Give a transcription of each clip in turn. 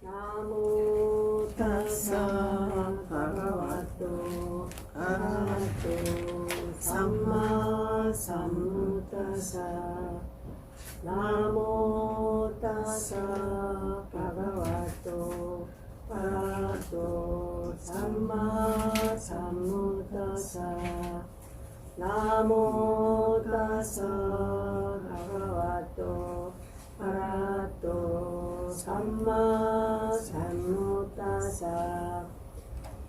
나모 타사 바가와토 아라하토 삼마 삼부타사 나모 타사 바가와토 아라하토 삼마 삼부타사 나모 타사 바가와토 아라하토 삼마 삼부타사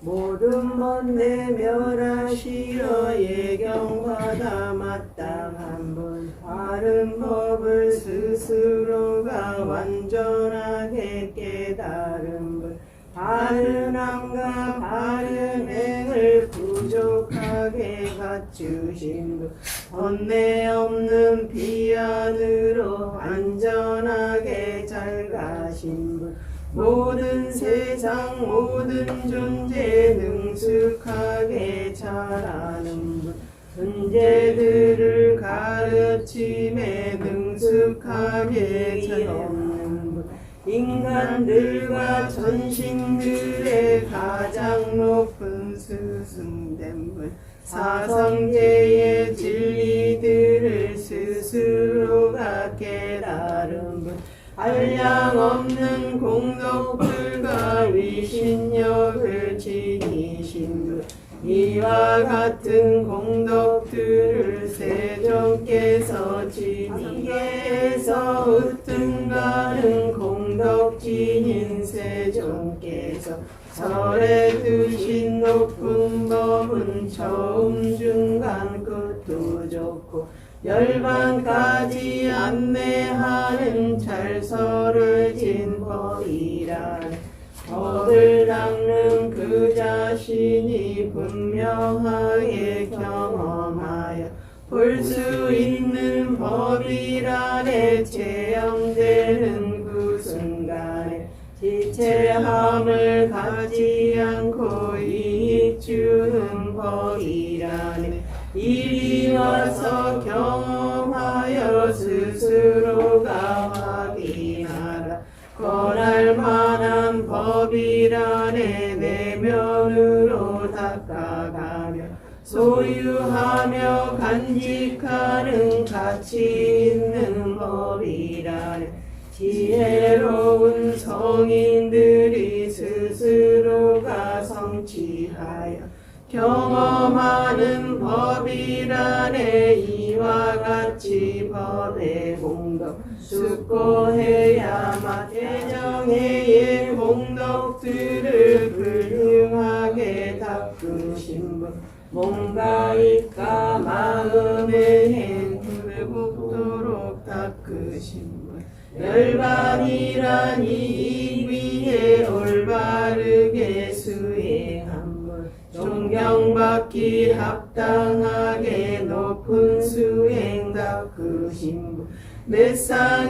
모든 번뇌 멸하시어 예경받아 마땅한 분 바른 법을 스스로가 완전하게 깨달은 분 바른 함과 바른 행을 부족하게 갖추신 분 번뇌 없는 비안으로 안전하게 잘 가신 분 모든 세상 모든 존재 능숙하게 잘 아는 분 존재들을 가르침에 능숙하게 잘 없는 분 인간들과 전신들의 가장 높은 스승된 분 사성계의 진리들을 스스로가 깨달은 분 한량없는 공덕들과 위신력을 지니신 분 이와 같은 공덕들을 세존께서 지니께서 으뜸가는 공덕진인 세존께서 절에 두신 높은 법은 처음 중간 끝도 좋고 열반까지 안내하는 잘설을 진 법이라네 법을 닦는 그 자신이 분명하게 경험하여 볼 수 있는 법이라네 체험되는 그 순간에 지체함을 갖지 않고 이익 주는 법이라네 이리 와서 경험하여 스스로가 확인하라 권할 만한 법이라네 내면으로 닦아가며 소유하며 간직하는 가치 있는 법이라네 지혜로운 성인들이 스스로가 성취하여 경험하는 법이라네 이와 같이 법의 공덕 숙고해야만 대정의 공덕들을 훌륭하게 닦으신 분 몸과 입과 마음의 행복을 굽도록 닦으신 분 열반이란 이익 위에 올바르게 수행한 분 존경받기 합당하게 높은 수행 닦으신 분 매상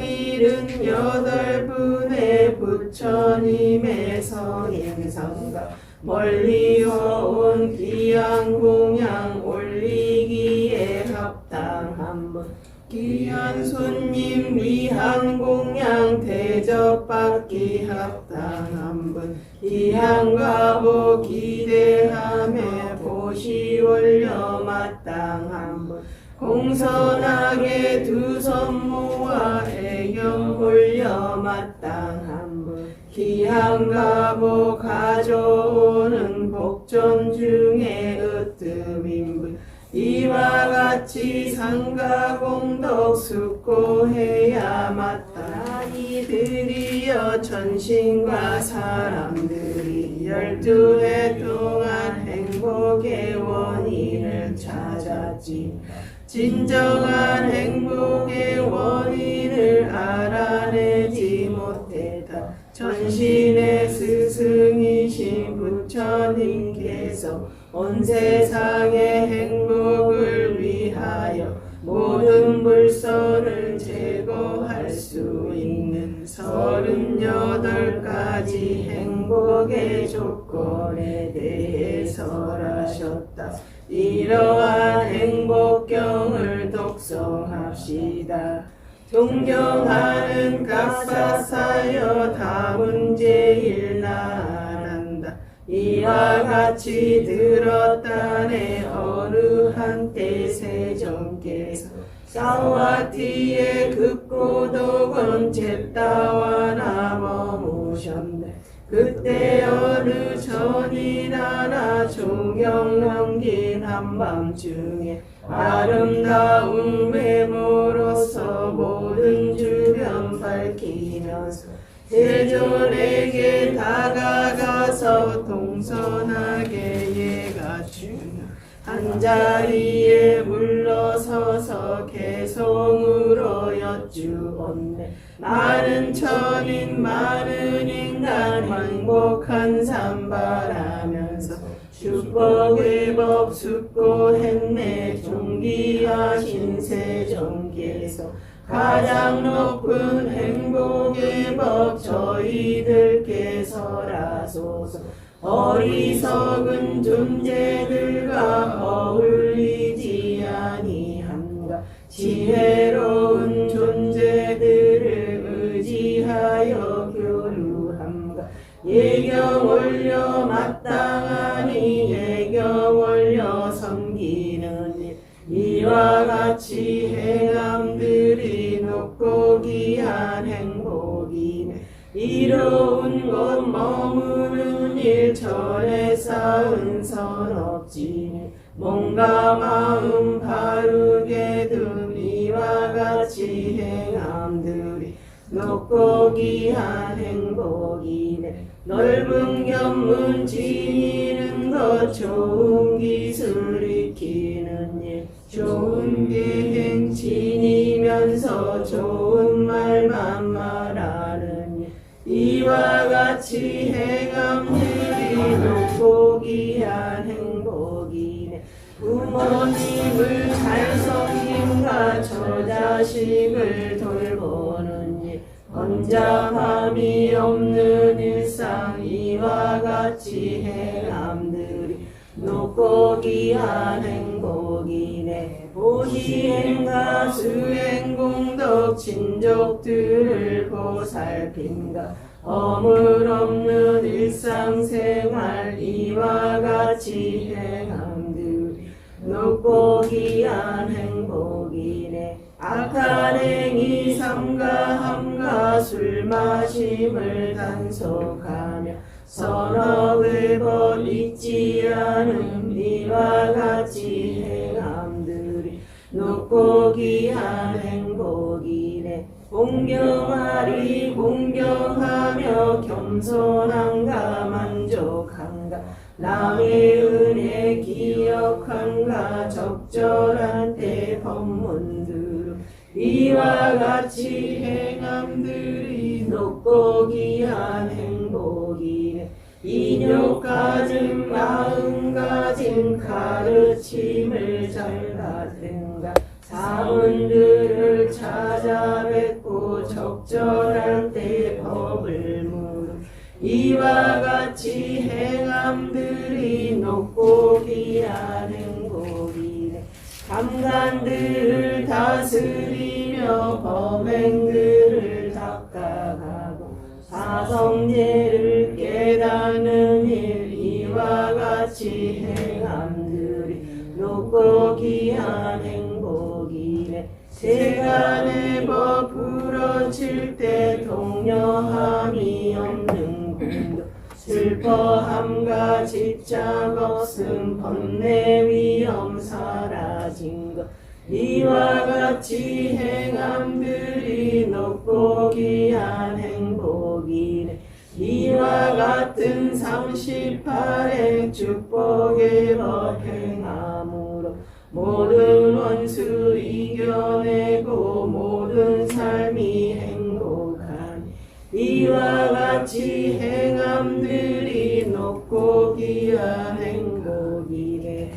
78분의 부처님의 성행성가 멀리서 온 귀한 공양 올리기에 합당한 분 귀한 손님 위한 공양 대접받기 합당한 분 귀한 가보 기대하며 보시 올려 마땅한 분 공손하게 두 손 모아 애경 올려 마땅한 분 귀한 가보 가져오는 복전 중에 으뜸인 분 이와 같이 상가공덕 숙고해야 마땅하니 드디어 천신과 사람들이 12해 동안 행복의 원인을 찾았지 진정한 행복의 원인을 알아내지 못했다 전신의 스승이신 부처님께서 온 세상의 행복을 위하여 모든 불선을 제거할 수 있는 38가지 행복의 조건에 대해 설하셨다. 이러한 행복경을 독송합시다. 존경하는 값싸싸여 다 문제일 나란다. 이와 같이 들었다네 어느 한때 세종께서 사와티의 급고독은 잿다와나 머무셨네. 그때 어느 전이나나 존경 넘긴 한밤중에 아름다운 외모로서 모든 주변 밝히면서 세존에게 다가가서 동선하게 얘가 주며 한자리에 물러서서 개성으로 여쭈었네. 많은 천인 많은 인간 행복한 삶 바라면서 축복의 법 숙고했네. 존귀하신 세종께서 가장 높은 행복의 법 저희들께 설하소서. 어리석은 존재들과 어울리지 아니함과 지혜로운 존재들을 의지하여 교류함과 예경 올려 마땅하니 예경 올려 섬기는 일 이와 같이 행함들이 높고 귀한 행복이네. 이로운 곳 머무는 일 전에 쌓은 선업지니 몸과 마음 바르게 둔 이와 같이 행함들이 높고 귀한 행복이네. 넓은 견문 지니는 것 좋은 기술 익히는 일 좋은 계행 지니면서 좋은 말만 말하는 일 이와 같이 행함들이 높고 귀한 행복이네. 부모님을 잘 섬김과 저자식을 돌보는 일 번잡함이 없는 일상 이와 같이 행함들이 높고 귀한 행복이네. 보시행과 수행공덕 친족들을 보살핀가 허물 없는 일상생활 이와 같이 행함들이 높고 귀한 행복이네. 악한 행위 삼가함과 술 마심을 단속하며 선업의 법 잊지 않음 이와 같이 행함들이 높고 귀한 행복이네. 공경하리 공경하며 겸손한가 만족한가 남의 은혜 기억한가 적절한 때 법문들음 이와 같이 행함들이 높고 귀한 행복이네. 인욕 가진 마음 가진 가르침을 잘 받은가 사문들을 찾아뵙고 적절한 때 법을 물음 이와 같이 행함들이 높고 귀한 행복이네. 감간들을 다스리며 범행들을 닦아가고 사성제를 깨닫는 일 이와 같이 행함들이 높고 귀한 행복이네. 세간의 법 부러칠 때 동요함이 없는 공덕 슬퍼함과 집착 없음 번뇌 위험 사라진 것 이와 같이 행함들이 높고 귀한 행복이네. 이와 같은 38행 축복의 법 행함으로 모든 원수 이겨내고 모든 삶이 행복하니 이와 같이 행함들이 높고 귀한 행복이네.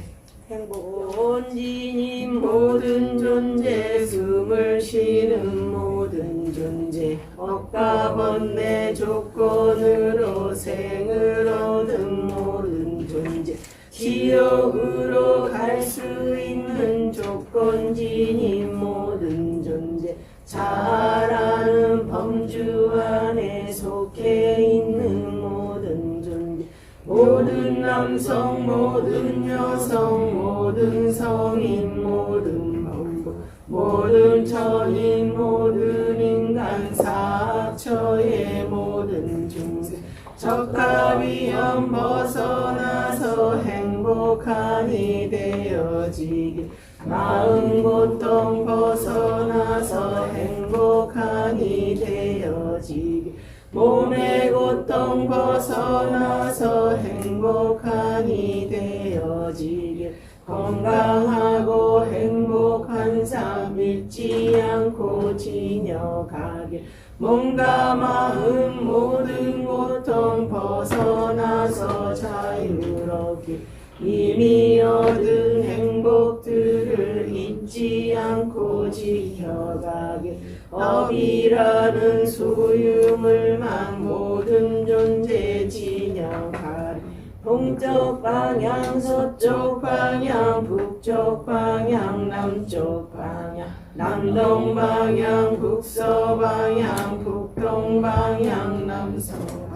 행복온지님 모든 존재 숨을 쉬는 모든 존재 억과 번뇌 조건으로 생을 얻은 모든 존재 지옥으로 갈 수 있는 조건지닌 모든 존재 자아라는 범주 안에 속해 있는 모든 존재, 모든 남성, 모든 여성, 모든 성인, 모든 범부, 모든 천인, 모든 인간, 사악처의 모든 중생, 적과 위험 벗어나서 행복한 이 되어지길, 마음 고통 벗어나서 행복한 이 되어지길, 몸의 고통 벗어나서 행복한 이 되어지길, 건강하고 행복한 삶 잃지 않고 지녀가길, 몸과 마음 모든 고통 벗어나서 자유롭게 이미 얻은 행복들을 잊지 않고 지켜가길, 업이라는 소유물만 모든 존재 지녀가리, 동쪽 방향, 서쪽 방향, 북쪽 방향, 남쪽 방향, 남동 방향, 북서 방향, 북동 방향, 남서 방향,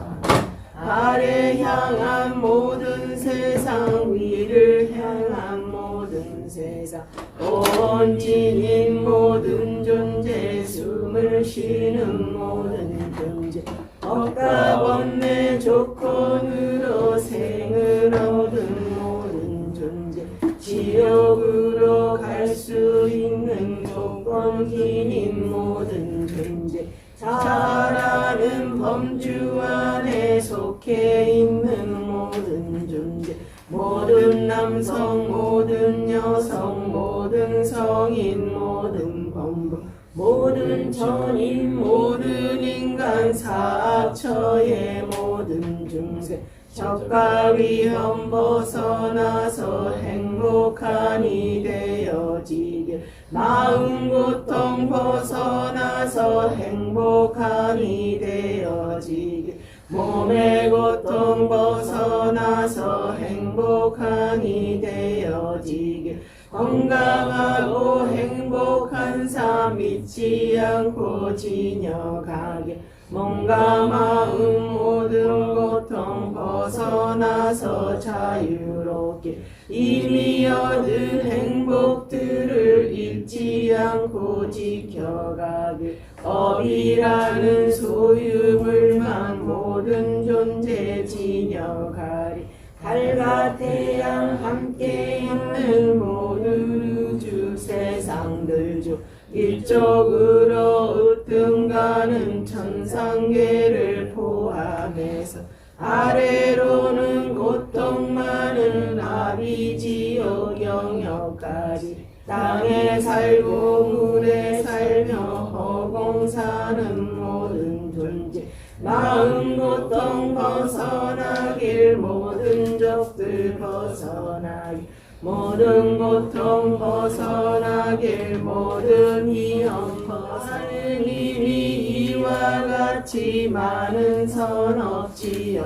아래 향한 모든 세상, 위를 향한 모든 세상, 온 진인 모든 존재, 숨을 쉬는 모든 존재, 억과 번뇌 조건으로 생을 얻은 모든 존재, 지옥으로 갈 수 있는 조건기인 모든 존재, 자아라는 범주 안에 속해 있는 모든 존재, 모든 남성, 모든 여성, 모든 성인, 모든 범부, 모든 천인, 모든 인간, 사악처의 모든 중생, 적과 위험 벗어나서 행복한 이 되어지길, 마음 고통 벗어나서 행복한 이 되어지길, 몸의 고통 벗어나서 행복한 이 되어지길, 건강하고 행복한 삶 잊지 않고 지녀가길, 몸과 마음 모든 고통 벗어나서 자유롭게 이미 얻은 행복들을 잊지 않고 지켜가길, 업이라는 소유물만 모든 존재 지녀가리, 달과 태양 함께 있는 모든 우주 세상들 중 일적으로 으뜸가는 천상계를 포함해서 아래로는 고통 많은 아비지옥 영역까지 땅에 살고 물에 살며 허공 사는 모든 존재, 마음 고통 벗어나길, 모든 적들 벗어나길, 모든 고통 벗어나길, 모든 위험 벗어나길, 이미 이와 같이 많은 선업지였으니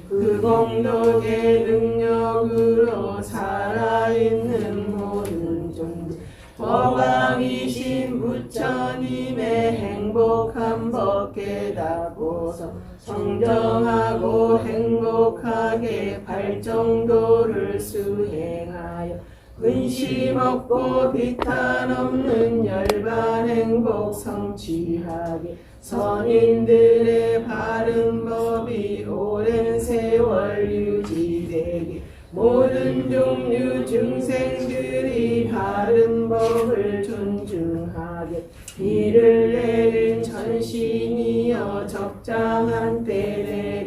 그 공덕의 능력으로 살아있는 모든 존재, 거강이신 부처님의 행복한 법 깨닫고서 청정하고 행복하게 발정도를 수행하여 근심 없고 비탄 없는 열반 행복 성취하게 선인들의 바른 법이 오랜 세월 유지되게 모든 종류 중생들이 바른 법을 존중하게 비를 내린 천신이여 적장한 때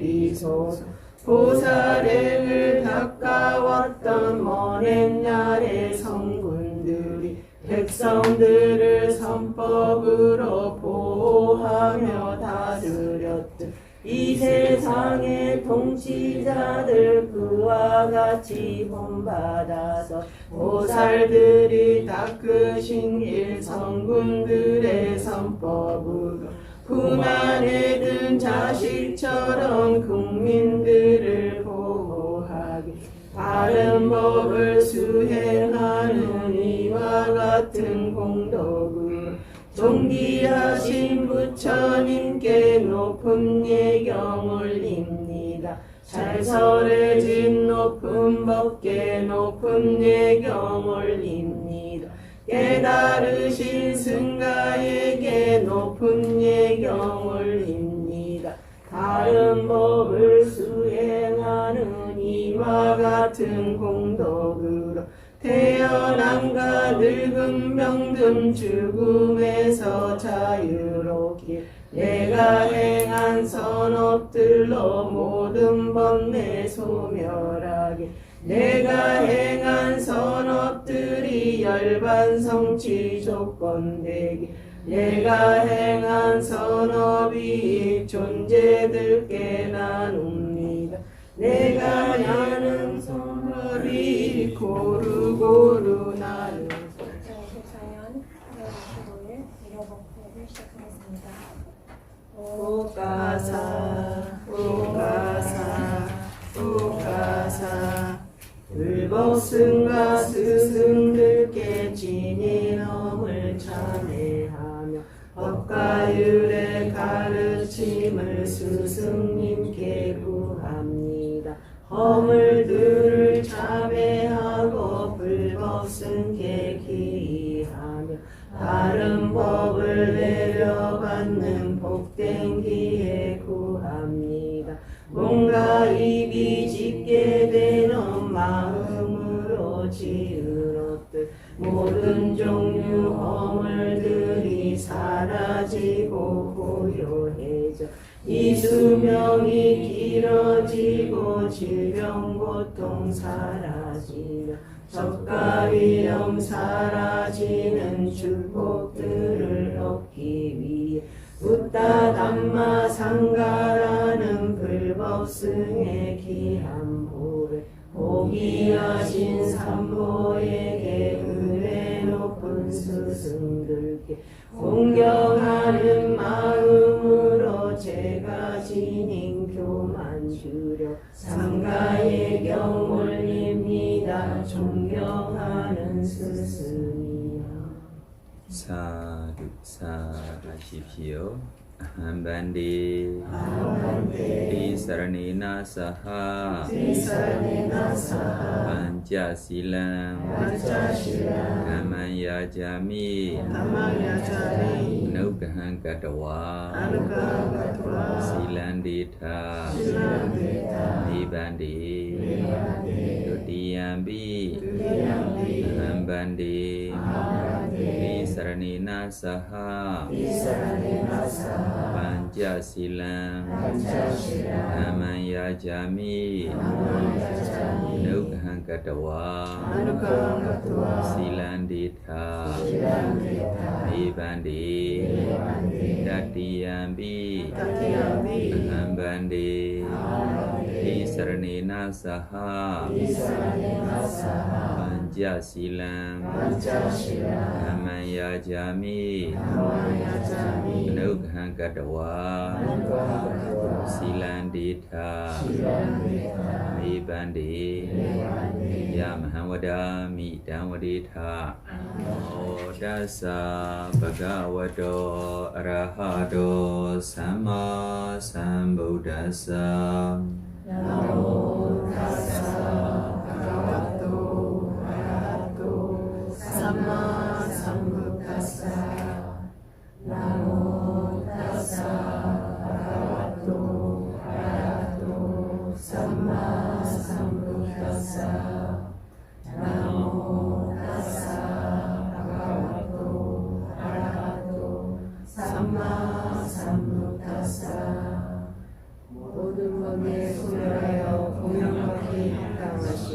내리소서. 보살행을 닦아왔던 먼 옛날의 성군들이 백성들을 선법으로 보호하며 다스렸듯 이 세상의 통치자들 그와 같이 본받아서 보살들이 닦으신 일 성군들의 선법으로 품 안에 든 자식처럼 국민들을 보호하게 바른 법을 수행하는 이와 같은 공덕으로 존귀하신 부처님께 높은 예경 올립니다. 잘설해진 높은 법께 높은 예경 올립니다. 깨달으신 승가에게 높은 예경 올립니다. 다른 법을 수행하는 이와 같은 공덕으로 태어남과 늙음 병든 죽음에서 자유롭게 내가 행한 선업들로 모든 번뇌 소멸하게 내가 행한 선업들이 열반성취 조건되게 내가 행한 선업이 존재들께 나눕니다. 내가 하는 선업이 고루고루 나누. 자, 이제 자연 25일 일요법회를 시작하겠습니다. 오가사 오가사 오가사 불법승과 스승들께 진인엄을 찬해하며 법과 율의 가르침을 스승님께 구합니다. 허물들을 참회하고 불법승께 기하며 바른 법을 내려받는 복된 기회 구합니다. 뭔가 입이 짙게 되는 마음으로 지은 옷들 모든 종류 허물들이 사라지고 고요해져 이 수명이 길어지고 질병 고통 사라지며 적가위험 사라지는 축복들을 얻기 위해 붓다 담마 상가라는 불법승의 귀한 보를 고귀하신 삼보에게 은혜 높은 스승들께 공경하는 마음으로 제가 지닌 교만 주려 삼가의 경 올립니다. 존경하는 스승이여. 사두 사하십시오. 아함반디 티사라네나 사하 반자실랑 가만야자미 누가한 가다와 실란디타 니반디 두디암비 아함반디 티사라네나 사하 반자실랑 가만야자미 누가한 가다와 실란디타 니반디 다티암비 아함반디 티사라네나 사하 반자실랑 가만야자미 누가한 가다와 실란디타 니반디 야마하와다 미담와디타 오다사 바가와도 아라하도 삼마 삼부다사 나모 타사 바가와도 아라하도 삼마 삼부타사 나모 타사 바가와도 아라하도 삼마 삼부타사 나모 타사 바가와도 아라하도 삼마 삼부타사 모든 법에 소멸하여 공명받기 합당하신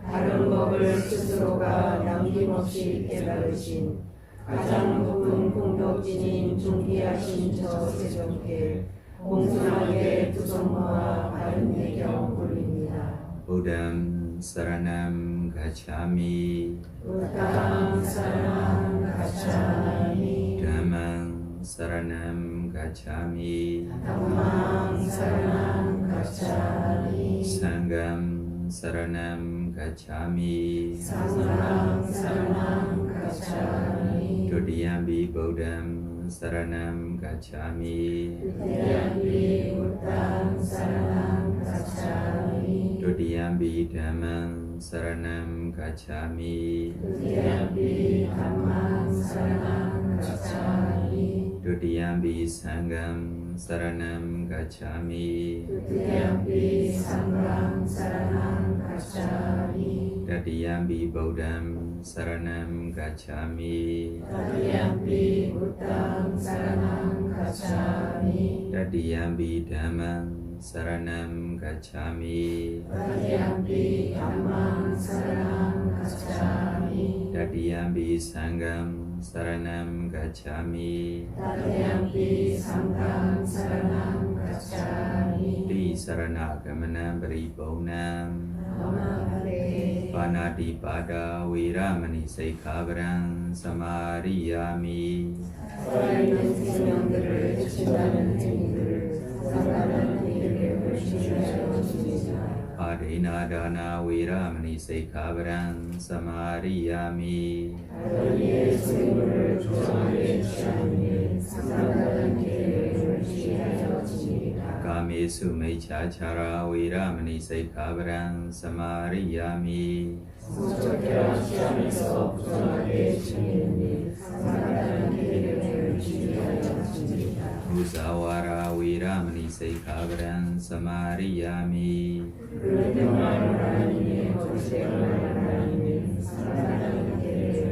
다른 법을 스스로가 남김없이 깨달으신 가장 높은 공덕진인 존귀하신 저 세종께 공손하게 두성모아 바른 예경 올립니다. 부담 사라남 가차미 부담 사랑 가차미 담망 사라남 가차미 담망 사랑 가차미 상감 사라남 가차미 상랑 사랑 가차미 두디암비 부담 saranam gacchami Tutiampi Buddhang Saranang Gacchami Dutiyampi dhammam saranam gacchami Tutiampi Dhammang Saranang Gacchami Dutiyampi sangham saranam gacchami Tutiampi Sanghang Saranang Gacchami Tatiyampi buddham saranam gacchami Tatiyampi Buddhang Saranang Gacchami Tatiyampi dhammam saranam gacchami Tatiyampi Dhammang Saranang Gacchami Tatiyampi sangham saranam gacchami Tatiyampi Sanghang Saranang Gacchami Ti sarana gamanam paripurnam Namahare Panati pada viramani seikhavarang samariyami Salahkan sinyanggara cintanan tinggal Sangkaran diri bercinta Padina dana viramani seikhavarang samariyami Adanya sumber Tuhan Shani Sangkaran diri bercinta Kamesu mechachara viramani seikhavarang samariyami Sutya Shani Sopta Dechini Sangkaran diri bercinta Musawara viramani seikhavarang samariyami Rudamarani Tusemarani Sangkaran diri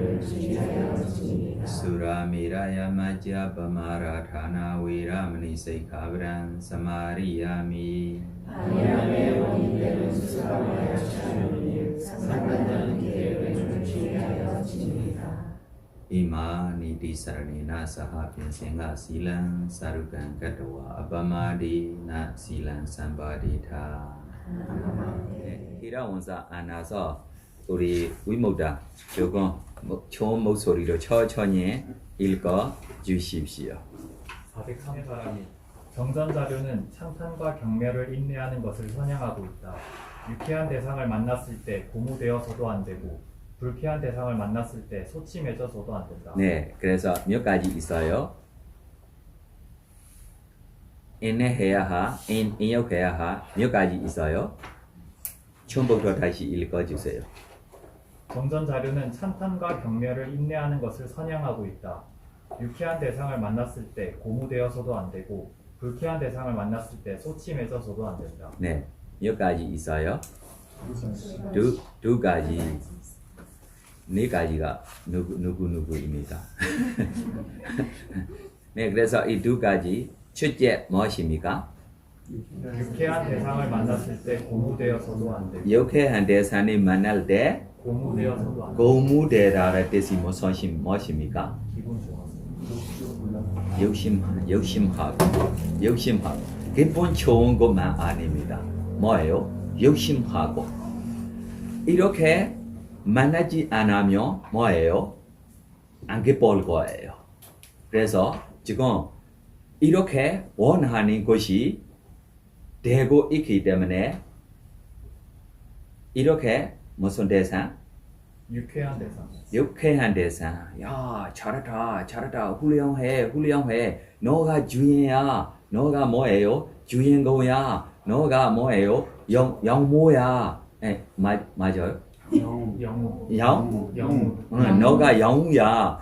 bercinta Suramiraya majja pamaradhana viramani seikhavarang samariyami Ayame Wanderu Suramaya Shani Sangkaran diri bercinta Ima niti saranena saha pinsenga silang sarukan katawa abamadi na silang sambadita. Hirawansa anaso 우리 위모다 조금 좋은 목소리로 천천히 읽어 주십시오. 403사람이 정전 자료는 찬탄과 경멸을 인내하는 것을 선양하고 있다. 유쾌한 대상을 만났을 때 고무되어서도 안 되고 불쾌한 대상을 만났을 때 소침해져서도 안 된다. 네, 그래서 몇 가지 있어요. 인내해야 하, 인욕해야 하, 몇 가지 있어요. 처음부터 다시 읽어주세요. 정전 자료는 찬탄과 경멸을 인내하는 것을 선양하고 있다. 유쾌한 대상을 만났을 때 고무되어서도 안 되고 불쾌한 대상을 만났을 때 소침해져서도 안 된다. 네, 몇 가지 있어요. 두 가지, 네 가지가 누구입니다. 네, 그래서 이 두 가지 첫째 무엇입니까? 유쾌한 대상을 만났을 때 고무되어서도 안 되고 유쾌한 대상을 만날 때 고무되어서도 안 되고 고무되다라는 뜻이 무엇입니까? 기분 좋아서 욕심하고 기분 좋은 것만 아닙니다. 뭐예요? 욕심하고 이렇게 만나지 않으면 뭐예요? 안 기뻐할 거예요. 그래서 지금 이렇게 원하는 것이 되고 있기 때문에 이렇게 무슨 대상? 유쾌한 대상 유쾌한 대상. 야, 잘했다. 훌륭해. 너가 주인이야. 너가 뭐예요? 주인공이야. 너가 뭐예요? 영모야. 네, 맞아요. 영웅 영? 너가 영웅이야.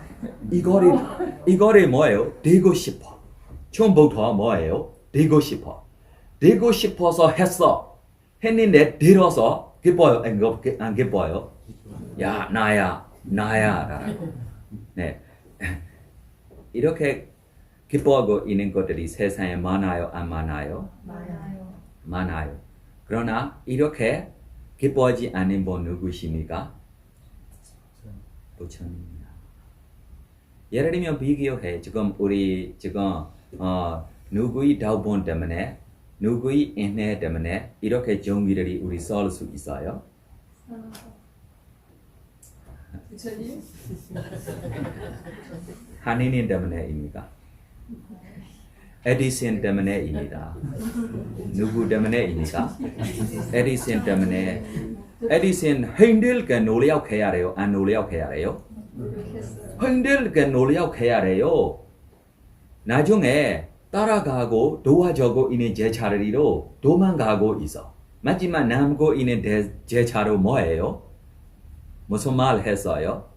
이거를 뭐예요? 되고 싶어. 처음부터 뭐예요? 되고 싶어서 했는데 들어서 기뻐요? 안 기뻐요? 야, 나야. 네. 이렇게 기뻐하고 있는 것들이 세상에 많아요? 안 많아요? 많아요. 그러나 이렇게 기뻐하지 않는 분 누구십니까? 부처님입니다. 예를 들면 비교해. 지금 우리 누구의 다운 때문에 누구의 인내 때문에 이렇게 정의들이 우리 쏠 수 있어요? 부처님? 한인인 때문에입니까? 에디슨 때문에입니다. 누구 때문에입니까? 에디슨 때문에. 에디슨 힘들게 노력해야 해요? 안 노력해야 해요? 힘들게 노력해야 해요. 나중에 따라가고 도와주고 있는 제자리로 도망가고 있어. 마지막 남고 있는 제자로 뭐예요? 무슨 말 했어요?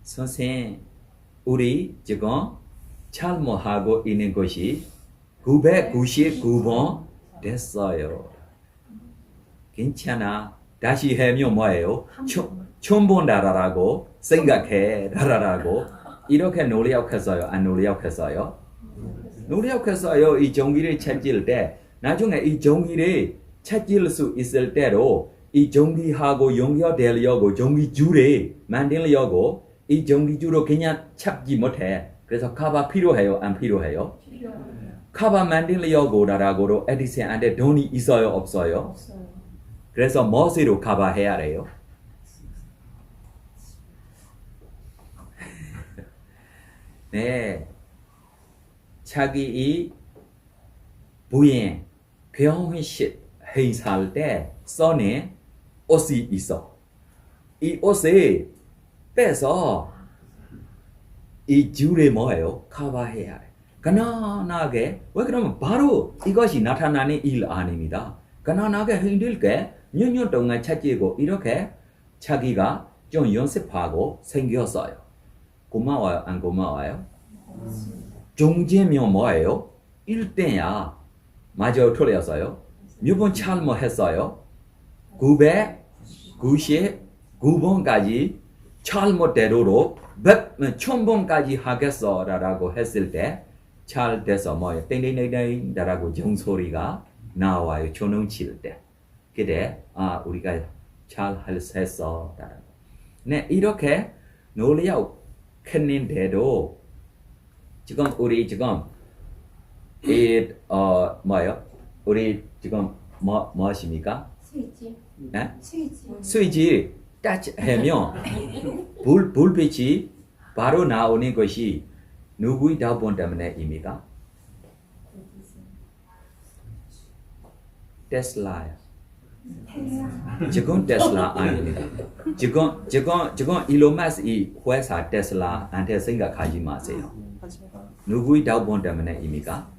선생님, 우리 지금 잘못하고 있는 것이 999번 됐어요. 괜찮아. 다시 하면 뭐예요? 처음 본다라고 생각해 라라라고 이렇게 노력했어요? 안 노력했어요? 노력했어요. 이 종기를 찾을 때 나중에 이 종기를 찾을 수 있을 때로 이 종기하고 연결되려고 종기줄을 만들려고 이 종기줄을 그냥 찾지 못해. 그래서 카바 필요해요? 안 필요해요? 카바 만들려고 라라고로 에디슨한테 돈이 있어요? 없어요? 없어요. 그래서 무엇으로 커버해야 해요? 네, 자기 이 부인 결혼식 행사할 때 써낸 옷이 있어. 이 옷을 빼서 이 줄에 뭐예요? 커버해야 해. 가난하게 왜 그러면 바로 이것이 나타나는 일 아닙니다. 가난하게 힘들게 몇 년 동안 찾고 이렇게 자기가 좀 연습하고 생겼어요. 고마워요? 안 고마워요? 종제면 뭐예요? 1등이야. 맞아요? 틀렸어요? 몇 번 잘못했어요? 999번까지 잘못대로로 1000번까지 하겠어 라고 했을 때 잘 돼서 뭐예요? 땡땡땡땡 라고 정소리가 나와요. 조능 칠 때. 그래, 우리가 잘 했어. 네, 이렇게 노력했는데도 지금 우리 지금 뭐예요? 우리 지금 뭐 하십니까? 스위치. 네? 스위치. 스위치 따치하면 불빛이 바로 나오는 것이 누구의 답변 때문에입니까? 테슬라요. 지금 테슬라 아닙니다. 지금 일론 머스크 이 회사 테슬라한테 생각하지 마세요. 누구의 답변 때문에입니까?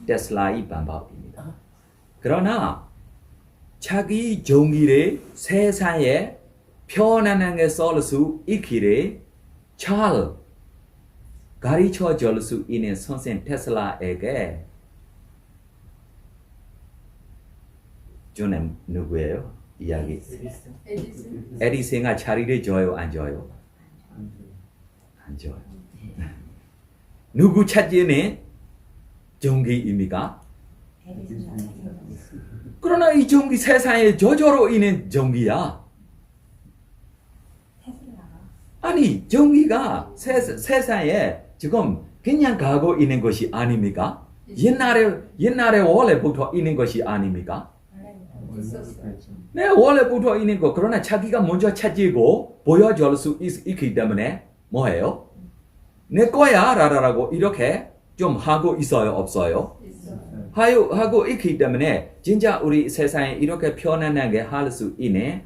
테슬라의 방법입니다. 그러나 자기 종기를 세상에 편안하게 쏠 수 있기를 잘 가르쳐 줄 수 있는 선생 테슬라에게 저는 누구예요? 이야기. 에디슨가 자리를 줘요? 안 줘요? 안 줘요. 누구 찾기에는 종기입니까? 그러나 이 종기 세상에 저절로 있는 종기야. 아니 종기가 세상에 지금 그냥 가고 있는 것이 아닙니까? 옛날에 원래부터 있는 것이 아닙니까? 네, 원래부터 있는 거. 그러나 자기가 먼저 찾고 보여줄 수 있기 때문에 뭐예요? 내 거야 라라라고 이렇게 좀 하고 있어요? 없어요? 하고 있기 때문에 진짜 우리 세상에 이렇게 편안하게 할 수 있는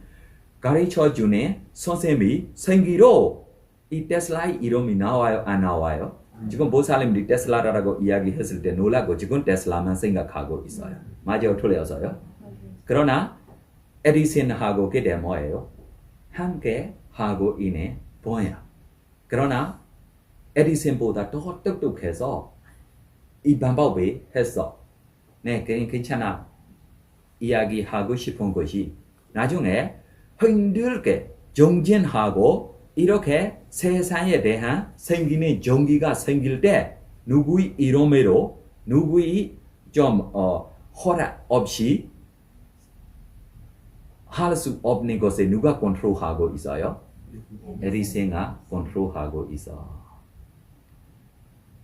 가르쳐주는 선생님이 생기로 이 테슬라의 이름이 나와요? 안 나와요? 지금 뭐 사람들이 테슬라라고 이야기했을 때 놀라고 지금 테슬라만 생각하고 있어요. 맞아요? 틀려서요? 그러나 에디슨하고 그게 뭐예요? 함께 하고 있는 분야. 그러나 에디슨보다 더 똑똑해서 이 방법이 했어. 네, 괜찮아. 이야기하고 싶은 것이 나중에 힘들게 정진하고 이렇게 세상에 대한 생기는 종기가 생길 때 누구의 이름으로 누구의 좀 허락 없이 할 수 없는 것에 누가 컨트롤하고 있어요? 에디슨가 컨트롤하고 있어.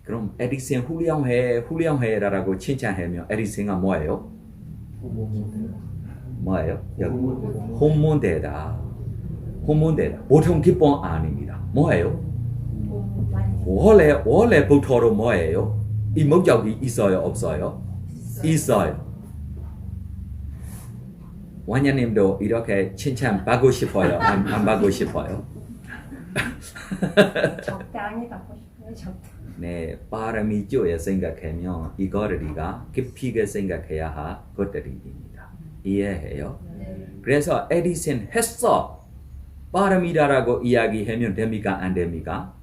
그럼 에디슨 훌륭해라고 칭찬하면 에디슨가 뭐예요? 뭐예요? 혼문대다. 보통 기본 아닙니다. 뭐예요? 원래부터로 뭐예요? 이 목적이 있어요? 없어요? 있어요. 원장님도 이렇게 칭찬 받고 싶어요? 안 받고 싶어요? 적당히 받고 싶어요. 네, 빠름이 쪼에 생각하면 이거리가 깊이게 생각해야 할 것들입니다. 이해해요? 그래서 에디슨 했어. 빠름이다라고 이야기하면 됩니까? 안 됩니까?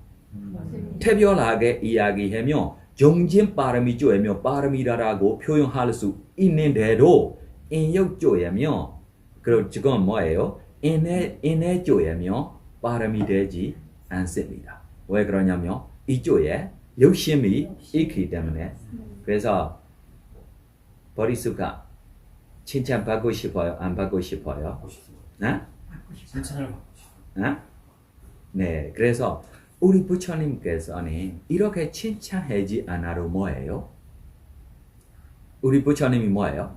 특별하게 이야기하면 정진 빠름이 쪼에면 빠름이다라고 표현할 수 있는데도 인역 쪼에면 그리고 지금 뭐예요? 인내 쪼에면 빠름이 되지 않습니다. 왜 그러냐면 이쪽에 욕심이 있기 때문에. 그래서 버리수가 칭찬받고 싶어요? 안 받고 싶어요? 네? 칭찬을 받고 싶어요. 네? 네, 그래서 우리 부처님께서는 이렇게 칭찬하지 않아도 뭐예요? 우리 부처님이 뭐예요?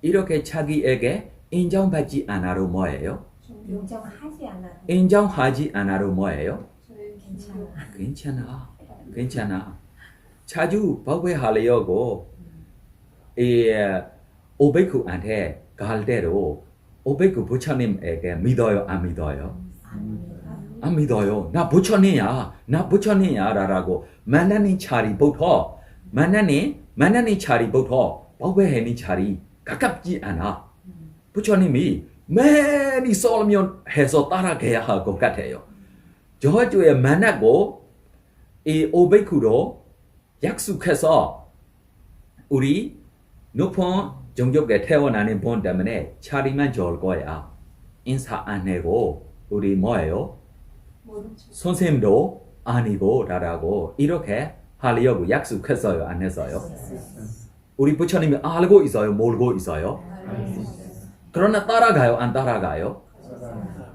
이렇게 자기에게 인정받지 않아도 뭐예요? 인정하지 않아도 인정하지 않아도 뭐예요? 괜찮아. 괜찮아. 자주 법회하려고 이 오백구한테 갈 때로 오백구 부처님에게 믿어요? 안 믿어요? 안 믿어요. 나 부처님이야 라고 만나는 자리부터 만나는 자리부터 법회하는 자리 가깝지 않아. 부처님이 많이 썰면 해서 따라가야 할 것 같아요. 저주에 만나고 이 오백구로 약속해서 우리 높은 종족에 태어나는 분 때문에 자리만 좋을 거야. 인사 안 하고 우리 뭐예요? 선생님도 아니고 라고 이렇게 하려고 약속했어요? 안 했어요? 우리 부처님이 알고 있어요? 모르고 있어요? 그러나 따라가요? 안 따라가요?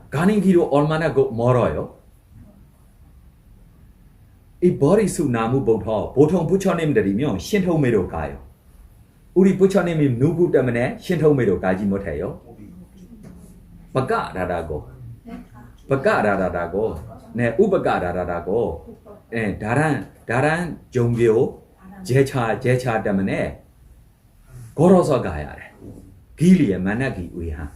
가는 길이 얼마나 멀어요? 이 버리수 나무부터 보통 부처님들이면 신통매로 가요. 우리 부처님이 누구 때문에 신통매로 가지 못해요? 바까라라고. 네, 우바까라라고. 네, 다른 종교 제차 때문에 걸어서 가야 돼. 길이에 만나기 위한.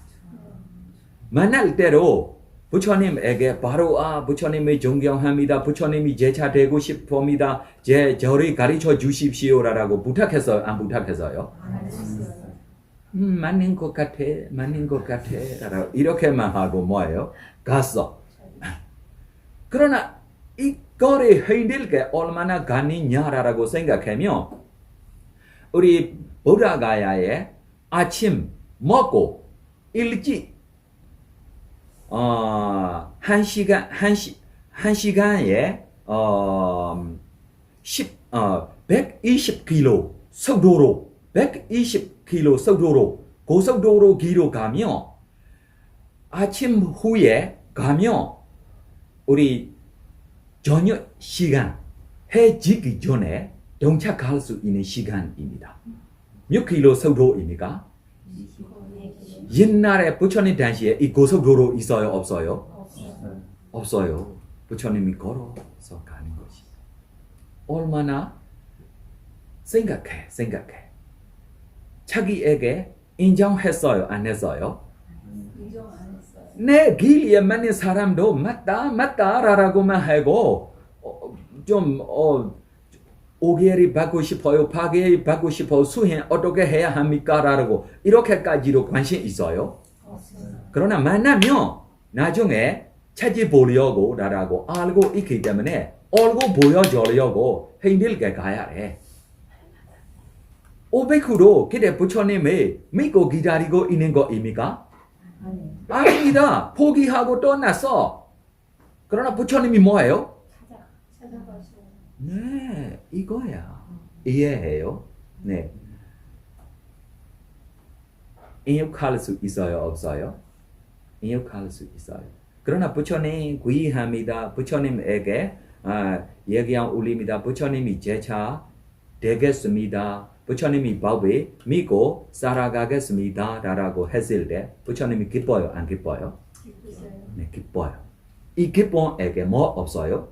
만날 때로 부처님에게 바로 부처님을 존경합니다. 부처님이 제차되고 싶습니다. 저를 가르쳐 주십시오라고 부탁했어요? 안 부탁했어요? 맞는 것 같아. 라고 이렇게만 하고 뭐예요? 갔어. 그러나 이거를 흔들 게 얼마나 가느냐라고 생각하면 우리 부다가야에 아침 먹고 일찍 한 시간에 120km 속도로 120km 속도로 고속도로 길로 가면 아침 후에 가면 우리 저녁 시간 해 지기 전에 도착할 수 있는 시간입니다. 몇 킬로 속도입니까? 옛날에 부처님 당시에 이 고속도로 있어요? 없어요? 없어요. 부처님이 걸어서 가는 것이. 얼마나 생각해. 자기에게 인정했어요? 안 했어요? 인정 안 했어요. 내 길에 맞는 사람도 맞다라고만 하고 오개를 받고 싶어요. 파괴를 받고 싶어요. 수행 어떻게 해야 합니까? 라고 이렇게까지도 관심 있어요. 그러나 만나면 나중에 찾아보려고 라고 알고 있기 때문에 얼굴 보여주려고 힘들게 가야 해. 오백구로 그때 부처님을 믿고 기다리고 있는 거입니까? 아닙니다. 포기하고 떠났어. 그러나 부처님이 뭐예요? 찾아가시고 네, 이거야. 이해해요? 네. 인욕할 수 있어요? 없어요? 인욕할 수 있어요. 그러나 부처님 구의합니다. 부처님에게 얘기한 올립니다. 부처님이 제차 되겠습니다. 부처님이 법을 믿고 살아가겠습니다. 라고 했을 때 부처님이 기뻐요? 안 기뻐요? 네, 기뻐요. 이 기쁨에게 뭐 없어요?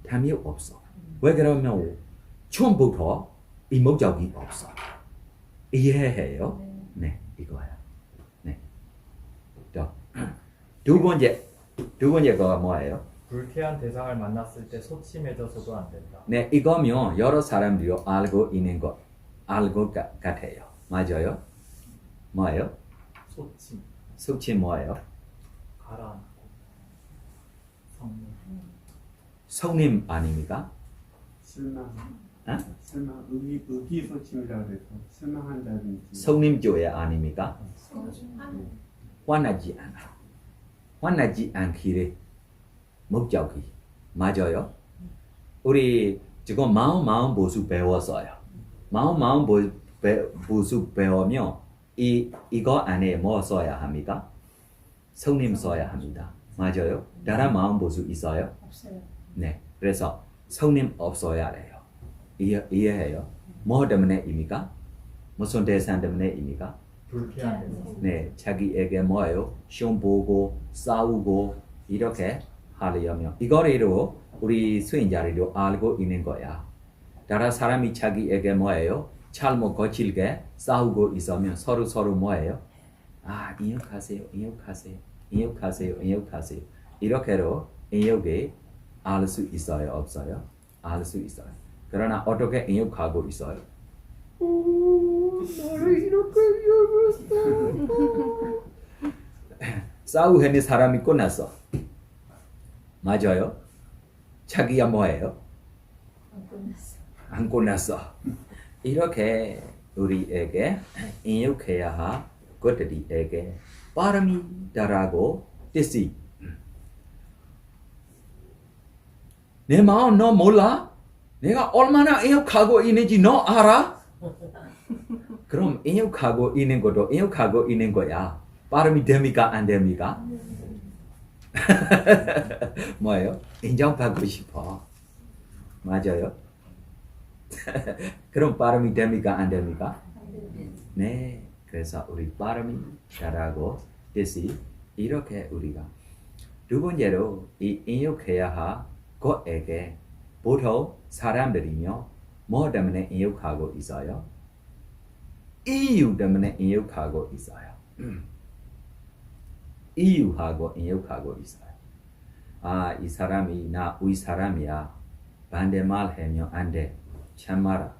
탐이 없어. 왜 그러면 처음부터 이 목적이 없어. 이해해요? 네, 이거야. 네. 두 번째가 뭐예요? 불쾌한 대상을 만났을 때 소침해져서도 안 된다. 네, 이거면 여러 사람들이 알고 있는 것, 같아요. 맞아요? 뭐예요? 소침, 숙취 뭐예요? 가라앉고, 성님, 성님 아닙니까? 실망. 어? 실망. 의기소침이라고 해서 실망한다든지. 성님 교회 아닙니까? 소중한 화나지 않아. 화나지 않기를 목적이 맞아요. 우리 지금 마음 보수 배웠어요. 마음 보수 배우면 이거 안에 뭐 써야 합니까? 성님 써야 합니다. 맞아요. 다른 마음 보수 있어요? 없어요. 네. 그래서 성님 없어야 해요. 이해해요? 뭐 때문에입니까? 무슨 대상 때문에입니까? 불쾌한 대상. 네, 자기에게 뭐예요? 시험 보고 싸우고 이렇게 하려면 이거를 우리 수행자들이 알고 있는 거야. 다른 사람이 자기에게 뭐예요? 잘못 거칠게 싸우고 있으면 서로 뭐예요? 아, 인욕하세요. 이렇게로 인욕이 알 수 있어요? 없어요? 알 수 있어요. 그러나 어떻게 인욕하고 있어요? 나를 이렇게 이용했어. 싸우는 사람이 끝났어. 맞아요? 자기야 뭐예요? 안 끝났어. 안 끝났어. 이렇게 우리에게 인욕해야 할 것들에게 빠름이다라고 뜻이. 내 마음 너 몰라? 내가 얼마나 인욕하고 있는지 너 알아? 그럼 인욕하고 있는 것도 인욕하고 있는 거야. 빠름이 됩니까? 안 됩니까? 뭐예요? 인정받고 싶어. 맞아요? 그럼 빠름이 됩니까? 안 됩니까? 네. 그래서 우리 빠름이 잘하고 뜻이 이렇게 우리가 두 번째로 이 인욕해야 할 것에게 보통 사람들이며 뭐 때문에 인욕하고 있어요? 이유 때문에 인욕하고 있어요. 이유하고 인욕하고 있어요. 아, 이 사람이 나 우리 사람이야. 반대말 하면 안 돼. 참아라.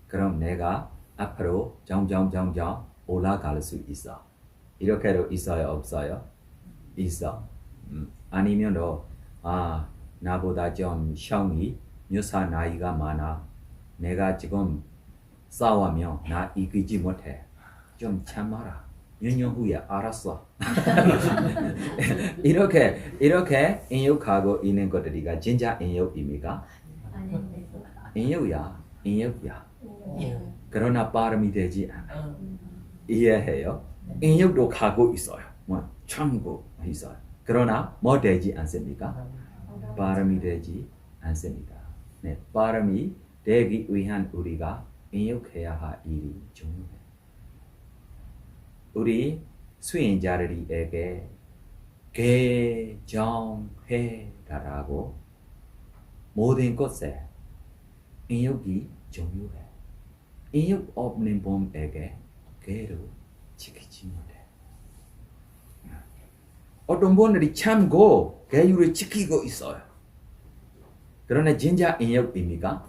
그럼 내가 앞으로 점점 올라갈 수 있어. 이렇게도 있어요? 없어요? 있어. 아니면 나보다 좀 형이 몇 살 나이가 많아. 내가 지금 싸우면 나 이기지 못해. 좀 참아라. 몇 년 후에 알았어. 이렇게 인욕하고 있는 것들이가 진짜 인욕입니까? 아닌데. 인욕이야. 그러나 발음이 되지 않아. 이해해요? 인욕도 가고 있어요. 뭐 참고 있어요. 그러나 뭐 되지 않습니까? 발음이 되지 않습니다. 네, 발음이 되기 위한 우리가 인욕해야 할 일이 중요해요. 우리 수행자들에게 개정해라라고 모든 것에 인욕이 중요해. 인욕 없는 봄에게 개를 지키지 못해. 어떤 분들이 참고 개유를 지키고 있어요. 그러나 진짜 인욕입니까?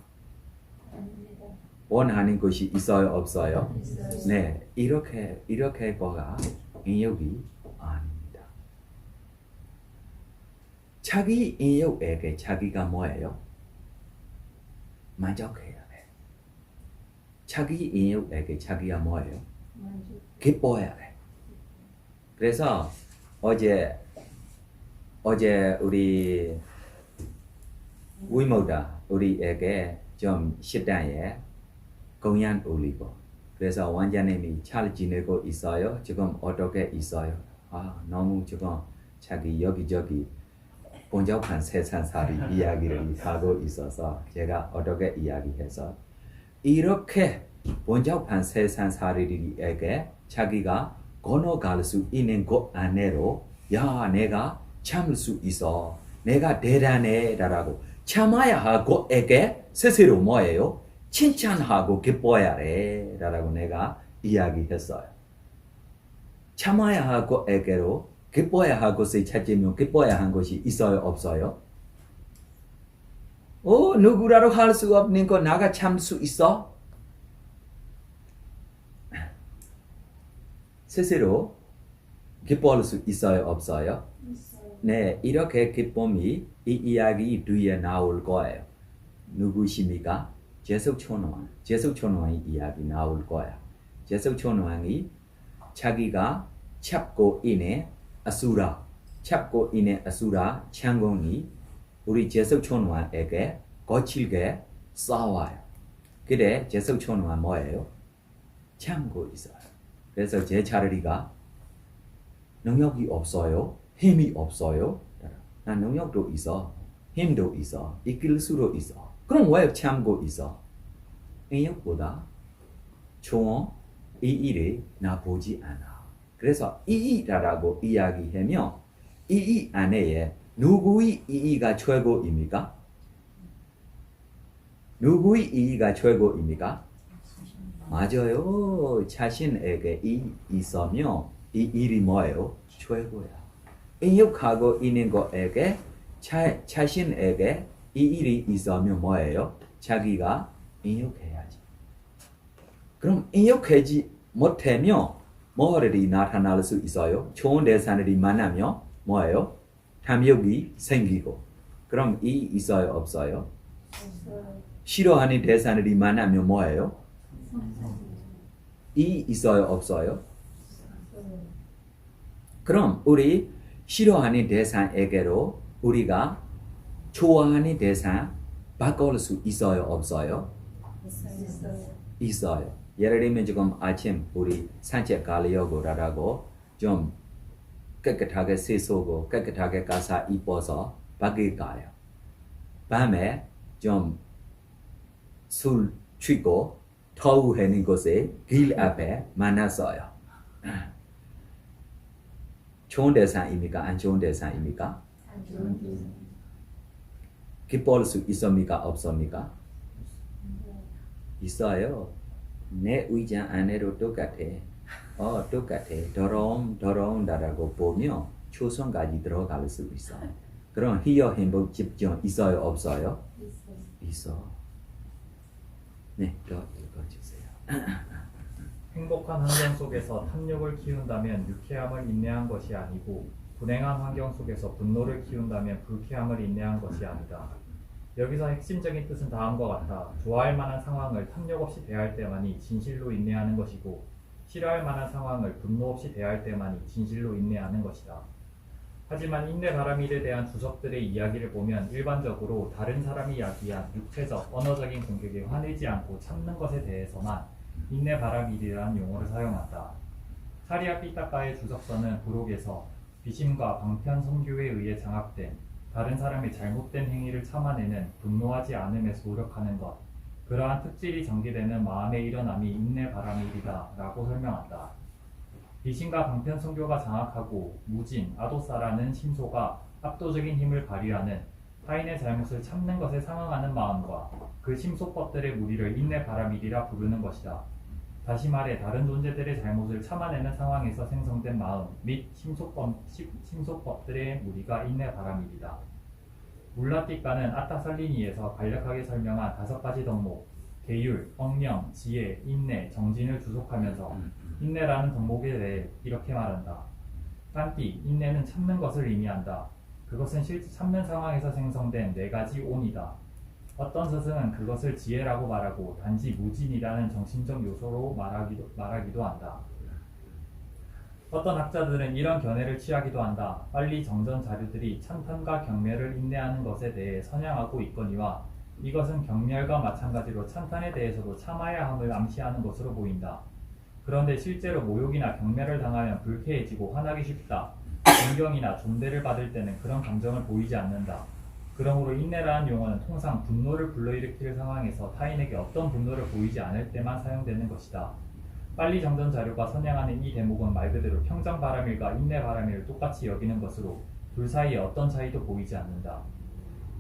아닙니다. 원하는 것이 있어요, 없어요? 있어요. 네, 이렇게 거가 인욕이 아닙니다. 자기 인욕에게 자기가 뭐예요? 만족해야 돼. 자기 인욕에게 자기가 뭐예요? 만족. 기뻐해야 돼. 그래서 어제 우리 위모다 우리에게 좀 식당에 공연 올리고 그래서 원장님이 잘 지내고 있어요? 지금 어떻게 있어요? 너무 지금 자기 여기저기 번잡한 세상살이 이야기를 하고 있어서 제가 어떻게 이야기해서 이렇게 번잡한 세상살이에게 자기가 건너갈 수 있는 것 안에로 야 내가 참을 수 있어 내가 대단해 라고 참아야 하고 에게 스스로 뭐예요? 칭찬하고 기뻐야 해 라고 내가 이야기했어요. 참아야 하고 에게로 기뻐야 할 것을 찾으면 기뻐야 한 것이 있어요? 없어요? 누구라도 할 수 없는 거 나가 참 수 있어? 스스로 기뻐할 수 있어요, 없어요? 있어요. 네, 이렇게 기쁨이 이 이야기 뒤에 나올 거예요. 누구십니까? 제석촌왕. 제석촌왕의 이야기 나올 거야. 제석촌왕이 자기가 잡고 있는 아수라 창공이 우리 제석촌왕에게 거칠게 싸워요. 그래, 제석촌왕 뭐예요? 참고 있어요. 그래서 제자리가 능력이 없어요. 힘이 없어요. 난 능력도 있어. 힘도 있어. 이길 수도 있어. 그럼 왜 참고 있어? 능력보다 좋은 이 일이 나쁘지 않아. 그래서 이이라고 이야기하면 이 안에 누구의 이의가 최고입니까? 누구의 이의가 최고입니까? 맞아요. 자신에게 이 있으면 이 일이 뭐예요? 최고야. 인욕하고 있는 거에게 자신에게 이 일이 있으면 뭐예요? 자기가 인욕해야지. 그럼 인욕하지 못하면 뭐들이 나타날 수 있어요? 좋은 대사들이 만나면 뭐예요? 탐욕이 생기고. 그럼 이 있어요? 없어요? 없어요. 싫어하는 대사들이 만나면 뭐예요? 이 있어요? 없어요? 없어요. 그럼 우리 싫어하는 대상에게로 우리가 좋아하는 대상 바꿀 수 있어요? 없어요? 있어요. 있어요. 예를 들면 지금 아침 우리 산책 가려고 좀 깨끗하게 씻고 깨끗하게 가서 입어서 밖에 가요. 밤에 좀 술 취고 토하는 곳에 길 앞에 만났어요. 좋은 대상입니까? 안 좋은 대상입니까? 안 좋은 데 기뻐할 수 있습니까? 없습니까? 있어요. 내 의자 안에도 똑같아. 똑같아. 더러운다라고 보면 초선까지 들어갈 수 있어. 그럼 희열 행복 집중 있어요? 없어요? 있어. 네, 또 읽어주세요. 행복한 환경 속에서 탐욕을 키운다면 유쾌함을 인내한 것이 아니고 불행한 환경 속에서 분노를 키운다면 불쾌함을 인내한 것이 아니다. 여기서 핵심적인 뜻은 다음과 같다. 좋아할 만한 상황을 탐욕 없이 대할 때만이 진실로 인내하는 것이고 싫어할 만한 상황을 분노 없이 대할 때만이 진실로 인내하는 것이다. 하지만 인내 바라밀에 대한 주석들의 이야기를 보면 일반적으로 다른 사람이 야기한 육체적, 언어적인 공격에 화내지 않고 참는 것에 대해서만 인내 바라밀이라는 용어를 사용한다. 사리아 삐따까의 주석서는 부록에서 비심과 방편 선교에 의해 장악된 다른 사람의 잘못된 행위를 참아내는 분노하지 않음에서 노력하는 것, 그러한 특질이 전개되는 마음의 일어남이 인내 바라밀이다 라고 설명한다. 비신과 방편 선교가 장악하고 무진, 아도사라는 심소가 압도적인 힘을 발휘하는 타인의 잘못을 참는 것에 상응하는 마음과 그 심소법들의 무리를 인내 바라밀이라 부르는 것이다. 다시 말해 다른 존재들의 잘못을 참아내는 상황에서 생성된 마음 및 심소법들의 무리가 인내 바라밀이다. 물라띠까는 아타살리니에서 간략하게 설명한 5가지 덕목, 계율, 억령, 지혜, 인내, 정진을 주속하면서 인내라는 덕목에 대해 이렇게 말한다. 깐띠, 인내는 참는 것을 의미한다. 그것은 실제 참는 상황에서 생성된 4가지 온이다. 어떤 스승은 그것을 지혜라고 말하고 단지 무진이라는 정신적 요소로 말하기도 한다. 어떤 학자들은 이런 견해를 취하기도 한다. 빨리 정전 자료들이 찬탄과 경멸을 인내하는 것에 대해 선양하고 있거니와 이것은 경멸과 마찬가지로 찬탄에 대해서도 참아야 함을 암시하는 것으로 보인다. 그런데 실제로 모욕이나 경멸을 당하면 불쾌해지고 화나기 쉽다. 존경이나 존대를 받을 때는 그런 감정을 보이지 않는다. 그러므로 인내라는 용어는 통상 분노를 불러일으킬 상황에서 타인에게 어떤 분노를 보이지 않을 때만 사용되는 것이다. 빨리 정전 자료가 선양하는 이 대목은 말 그대로 평정 바라밀과 인내 바라밀을 똑같이 여기는 것으로 둘 사이에 어떤 차이도 보이지 않는다.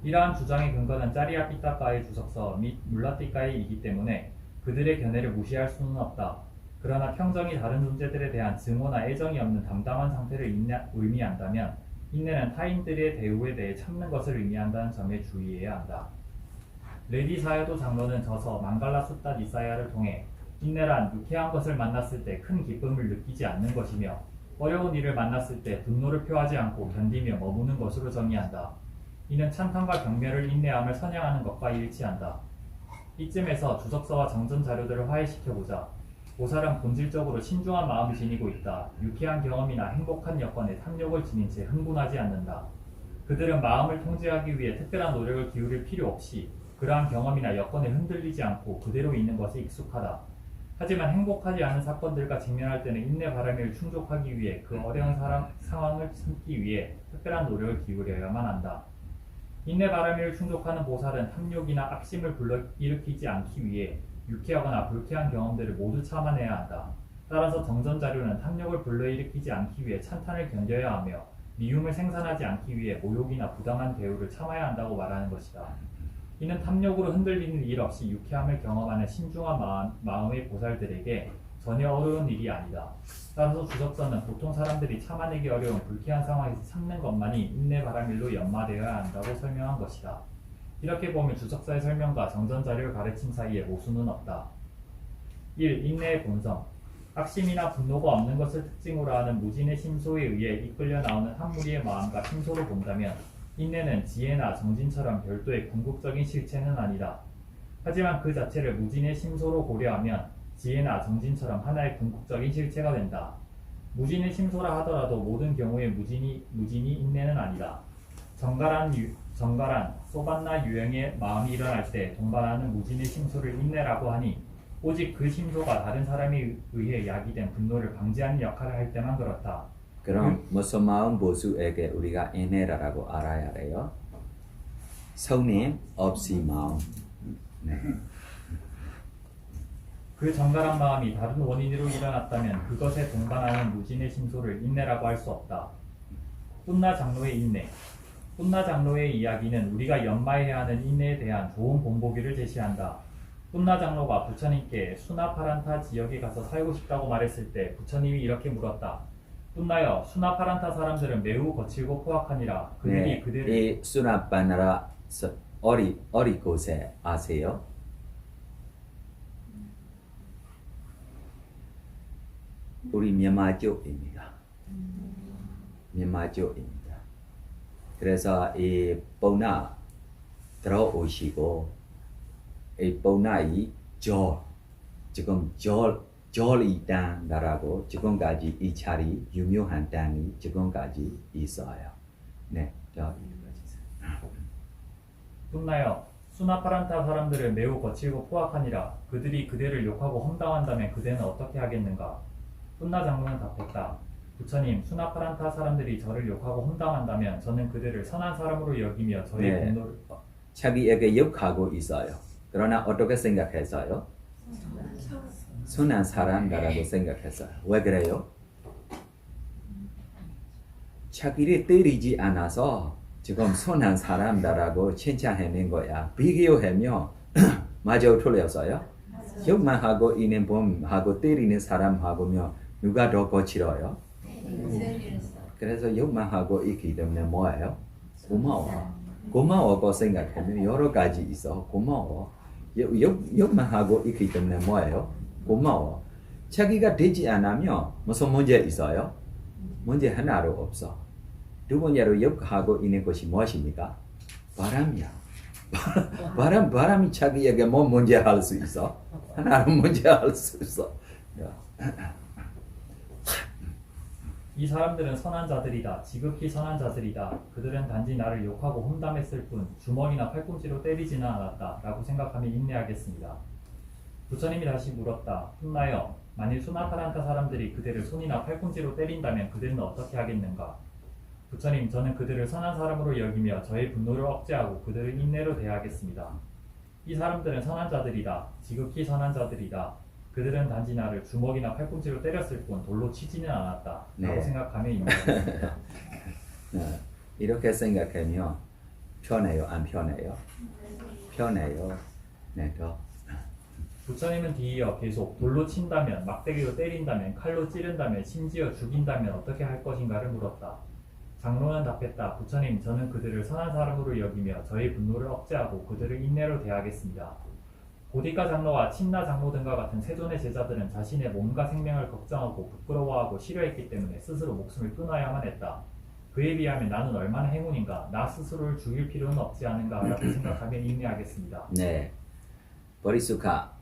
이러한 주장의 근거는 짜리아 삐따까의 주석서 및 물라띠까이이기 때문에 그들의 견해를 무시할 수는 없다. 그러나 평정이 다른 존재들에 대한 증오나 애정이 없는 담담한 상태를 의미한다면 인내는 타인들의 대우에 대해 참는 것을 의미한다는 점에 주의해야 한다. 레디 사야도 장로는 져서 망갈라 숫닷 이사야를 통해 인내란 유쾌한 것을 만났을 때 큰 기쁨을 느끼지 않는 것이며 어려운 일을 만났을 때 분노를 표하지 않고 견디며 머무는 것으로 정의한다. 이는 찬탄과 경멸을 인내함을 선양하는 것과 일치한다. 이쯤에서 주석서와 정전 자료들을 화해시켜보자. 보살은 본질적으로 신중한 마음을 지니고 있다. 유쾌한 경험이나 행복한 여건에 탐욕을 지닌 채 흥분하지 않는다. 그들은 마음을 통제하기 위해 특별한 노력을 기울일 필요 없이 그러한 경험이나 여건에 흔들리지 않고 그대로 있는 것에 익숙하다. 하지만 행복하지 않은 사건들과 직면할 때는 인내 바람을 충족하기 위해 그 어려운 상황을 참기 위해 특별한 노력을 기울여야만 한다. 인내 바람을 충족하는 보살은 탐욕이나 악심을 불러일으키지 않기 위해 유쾌하거나 불쾌한 경험들을 모두 참아내야 한다. 따라서 정전 자료는 탐욕을 불러일으키지 않기 위해 찬탄을 견뎌야 하며 미움을 생산하지 않기 위해 모욕이나 부당한 대우를 참아야 한다고 말하는 것이다. 이는 탐욕으로 흔들리는 일 없이 유쾌함을 경험하는 신중한 마음의 보살들에게 전혀 어려운 일이 아니다. 따라서 주석서는 보통 사람들이 참아내기 어려운 불쾌한 상황에서 참는 것만이 인내 바람일로 연마되어야 한다고 설명한 것이다. 이렇게 보면 주석서의 설명과 정전자료의 가르침 사이에 모순은 없다. 1. 인내의 본성. 악심이나 분노가 없는 것을 특징으로 하는 무진의 심소에 의해 이끌려 나오는 한 무리의 마음과 심소로 본다면 인내는 지혜나 정진처럼 별도의 궁극적인 실체는 아니다. 하지만 그 자체를 무진의 심소로 고려하면 지혜나 정진처럼 하나의 궁극적인 실체가 된다. 무진의 심소라 하더라도 모든 경우에 무진이 인내는 아니다. 정갈한 소반나 유형의 마음이 일어날 때 동반하는 무진의 심소를 인내라고 하니 오직 그 심소가 다른 사람에 의해 야기된 분노를 방지하는 역할을 할 때만 그렇다. 그럼 무슨 마음 보수에게 우리가 인내라고 알아야 해요? 성님 없이 마음. 네. 그 정갈한 마음이 다른 원인으로 일어났다면 그것에 동반하는 무진의 심소를 인내라고 할 수 없다. 뿐나 장로의 인내. 뿐나 장로의 이야기는 우리가 연마해야 하는 인내에 대한 좋은 본보기를 제시한다. 뿐나 장로가 부처님께 수나파란타 지역에 가서 살고 싶다고 말했을 때 부처님이 이렇게 물었다. 뿐나여, 수나파란타 사람들은 매우 거칠고 포악하니라. 그들이 그들을 이 수나파나라 어리 곳에 아세요? 우리 미얀마 쪽입니다. 미얀마 쪽입니다. 그래서 이 뽕나 들어오시고 이 뽕나이 지금 절이 땅이라고 지금까지 이 자리 유명한 땅이 지금까지 있어요. 네, 저 뿐나여, 수나파란타 사람들은 매우 거칠고 포악하니라. 그들이 그대를 욕하고 험담한다면 그대는 어떻게 하겠는가? 뿐나 장로는 답했다. 부처님, 수나파란타 사람들이 저를 욕하고 험담한다면 저는 그들을 선한 사람으로 여기며 저의 분노를 자기에게 욕하고 있어요. 그러나 어떻게 생각했어요? 선한 사람이라고 생각했어요. 왜 그래요? 자기를 때리지 않아서 지금 선한 사람이라고 칭찬해낸 거야. 비교하면 맞아 틀렸어요? 욕만 하고 있는 봄하고 때리는 사람하고면 누가 더 거칠어요? 그래서 욕만 하고 있기 때문에 뭐예요? 고마워. 고마워고 생각하면 여러 가지 있어. 고마워. 욕만 하고 있기 때문에 뭐예요? 고마워. 자기가 되지 않으면 무슨 문제 있어요? 문제 하나도 없어. 두 번째로 욕하고 있는 것이 무엇입니까? 바람이야. 바람이 자기에게 뭐 문제 할 수 있어? 하나도 문제 할 수 있어. 이 사람들은 선한 자들이다. 지극히 선한 자들이다. 그들은 단지 나를 욕하고 험담했을 뿐 주먹이나 팔꿈치로 때리지는 않았다. 라고 생각하며 인내하겠습니다. 부처님이 다시 물었다. 훗나여, 만일 수나파란타 사람들이 그들을 손이나 팔꿈치로 때린다면 그들은 어떻게 하겠는가? 부처님, 저는 그들을 선한 사람으로 여기며 저의 분노를 억제하고 그들을 인내로 대하겠습니다. 이 사람들은 선한 자들이다. 지극히 선한 자들이다. 그들은 단지 나를 주먹이나 팔꿈치로 때렸을 뿐 돌로 치지는 않았다. 라고 생각하며 인내하겠습니다. 이렇게 생각하면 편해요? 안 편해요? 편해요. 네, 더. 부처님은 뒤이어 계속 돌로 친다면, 막대기로 때린다면, 칼로 찌른다면, 심지어 죽인다면 어떻게 할 것인가를 물었다. 장로는 답했다. 부처님, 저는 그들을 선한 사람으로 여기며 저희 분노를 억제하고 그들을 인내로 대하겠습니다. 보디카 장로와 친나 장로 등과 같은 세존의 제자들은 자신의 몸과 생명을 걱정하고 부끄러워하고 싫어했기 때문에 스스로 목숨을 끊어야만 했다. 그에 비하면 나는 얼마나 행운인가, 나 스스로를 죽일 필요는 없지 않은가 라고 생각하며 인내하겠습니다. 네. 버리수카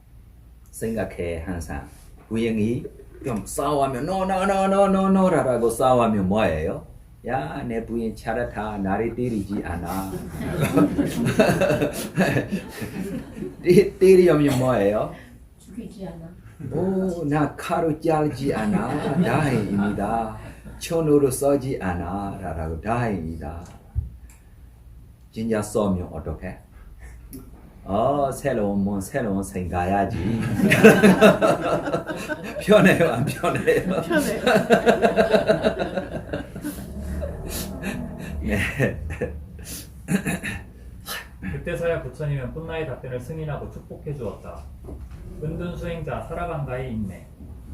생각해 항상. 부인이 좀 싸우면 노노노노노노라고 싸우면 뭐예요? 야, 내 부인 차라타 나를 때리지 않아. 때리면 뭐예요? 죽이지 않아. 오, 나 칼로 자르지 않아. 다행입니다. 천으로 써지 않아. 라고 다행입니다. 진짜 쏘면 어떡해? 새로운 생가야지. 편해요, 안 편해요? 편해. 네. 그때서야 부처님은 뿐나의 답변을 승인하고 축복해 주었다. 은둔 수행자 사라방가의 인내.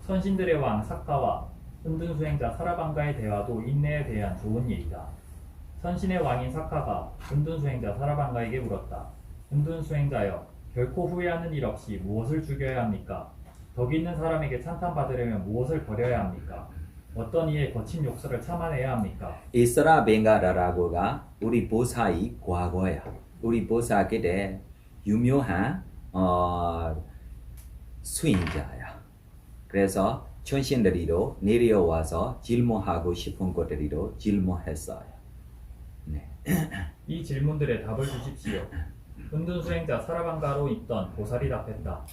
선신들의 왕 사카와 은둔 수행자 사라방가의 대화도 인내에 대한 좋은 예이다. 선신의 왕인 사카가 은둔 수행자 사라방가에게 물었다. 은둔 수행자여, 결코 후회하는 일 없이 무엇을 죽여야 합니까? 덕 있는 사람에게 찬탄받으려면 무엇을 버려야 합니까? 어떤 이의 거친 욕설을 참아내야 합니까? 이스라 벵가라라고가 우리 보사의 과거야. 우리 보사 그때 유명한 수행자야. 그래서 천신들이도 내려와서 질문하고 싶은 것들이도 질문했어요. 네. 이 질문들에 답을 주십시오. 은둔 수행자 사라방가로 있던 보살이 답했다.